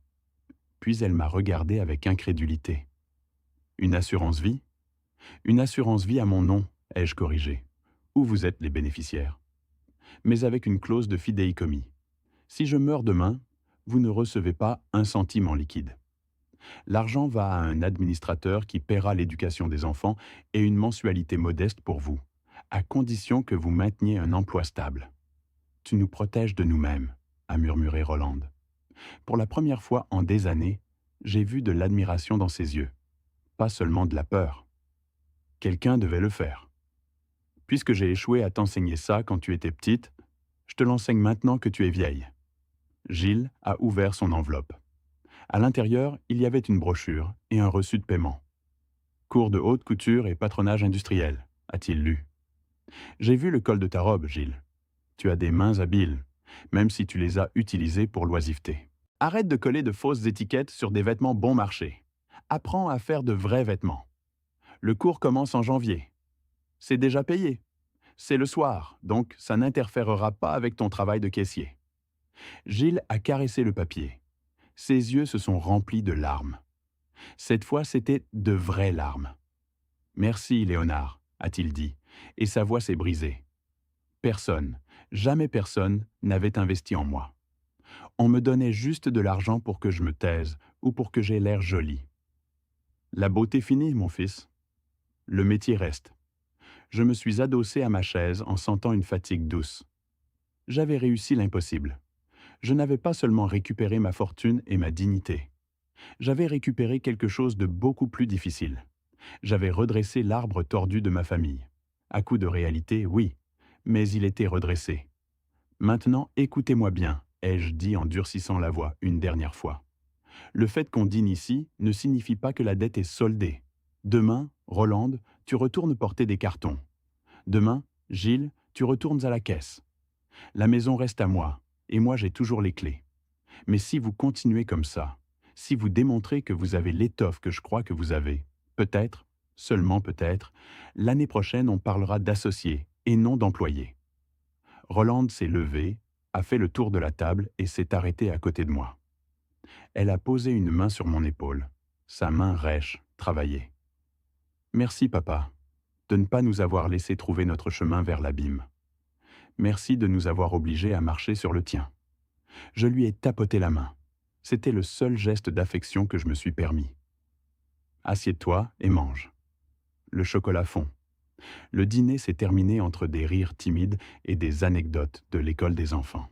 Puis elle m'a regardé avec incrédulité. Une assurance vie ? Une assurance vie à mon nom, ai-je corrigé. Où vous êtes les bénéficiaires. Mais avec une clause de fidéicommis. Si je meurs demain, vous ne recevez pas 1 centime en liquide. L'argent va à un administrateur qui paiera l'éducation des enfants et une mensualité modeste pour vous, à condition que vous mainteniez un emploi stable. Tu nous protèges de nous-mêmes, a murmuré Rolande. Pour la première fois en des années, j'ai vu de l'admiration dans ses yeux, pas seulement de la peur. Quelqu'un devait le faire. Puisque j'ai échoué à t'enseigner ça quand tu étais petite, je te l'enseigne maintenant que tu es vieille. Gilles a ouvert son enveloppe. À l'intérieur, il y avait une brochure et un reçu de paiement. Cours de haute couture et patronage industriel, a-t-il lu. J'ai vu le col de ta robe, Gilles. Tu as des mains habiles, même si tu les as utilisées pour l'oisiveté. Arrête de coller de fausses étiquettes sur des vêtements bon marché. Apprends à faire de vrais vêtements. Le cours commence en janvier. C'est déjà payé. C'est le soir, donc ça n'interférera pas avec ton travail de caissier. Gilles a caressé le papier. Ses yeux se sont remplis de larmes. Cette fois, c'était de vraies larmes. « Merci, Léonard », a-t-il dit, et sa voix s'est brisée. Personne, jamais personne, n'avait investi en moi. On me donnait juste de l'argent pour que je me taise ou pour que j'aie l'air joli. La beauté finit, mon fils. Le métier reste. Je me suis adossé à ma chaise en sentant une fatigue douce. J'avais réussi l'impossible. Je n'avais pas seulement récupéré ma fortune et ma dignité. J'avais récupéré quelque chose de beaucoup plus difficile. J'avais redressé l'arbre tordu de ma famille. À coup de réalité, oui, mais il était redressé. Maintenant, écoutez-moi bien, ai-je dit en durcissant la voix une dernière fois. Le fait qu'on dîne ici ne signifie pas que la dette est soldée. Demain, Rolande, tu retournes porter des cartons. Demain, Gilles, tu retournes à la caisse. La maison reste à moi, et moi j'ai toujours les clés. Mais si vous continuez comme ça, si vous démontrez que vous avez l'étoffe que je crois que vous avez, peut-être, seulement peut-être, l'année prochaine on parlera d'associés et non d'employés. Rolande s'est levée, a fait le tour de la table et s'est arrêtée à côté de moi. Elle a posé une main sur mon épaule. Sa main rêche, travaillée. Merci, papa, de ne pas nous avoir laissé trouver notre chemin vers l'abîme. Merci de nous avoir obligés à marcher sur le tien. Je lui ai tapoté la main. C'était le seul geste d'affection que je me suis permis. Assieds-toi et mange. Le chocolat fond. Le dîner s'est terminé entre des rires timides et des anecdotes de l'école des enfants.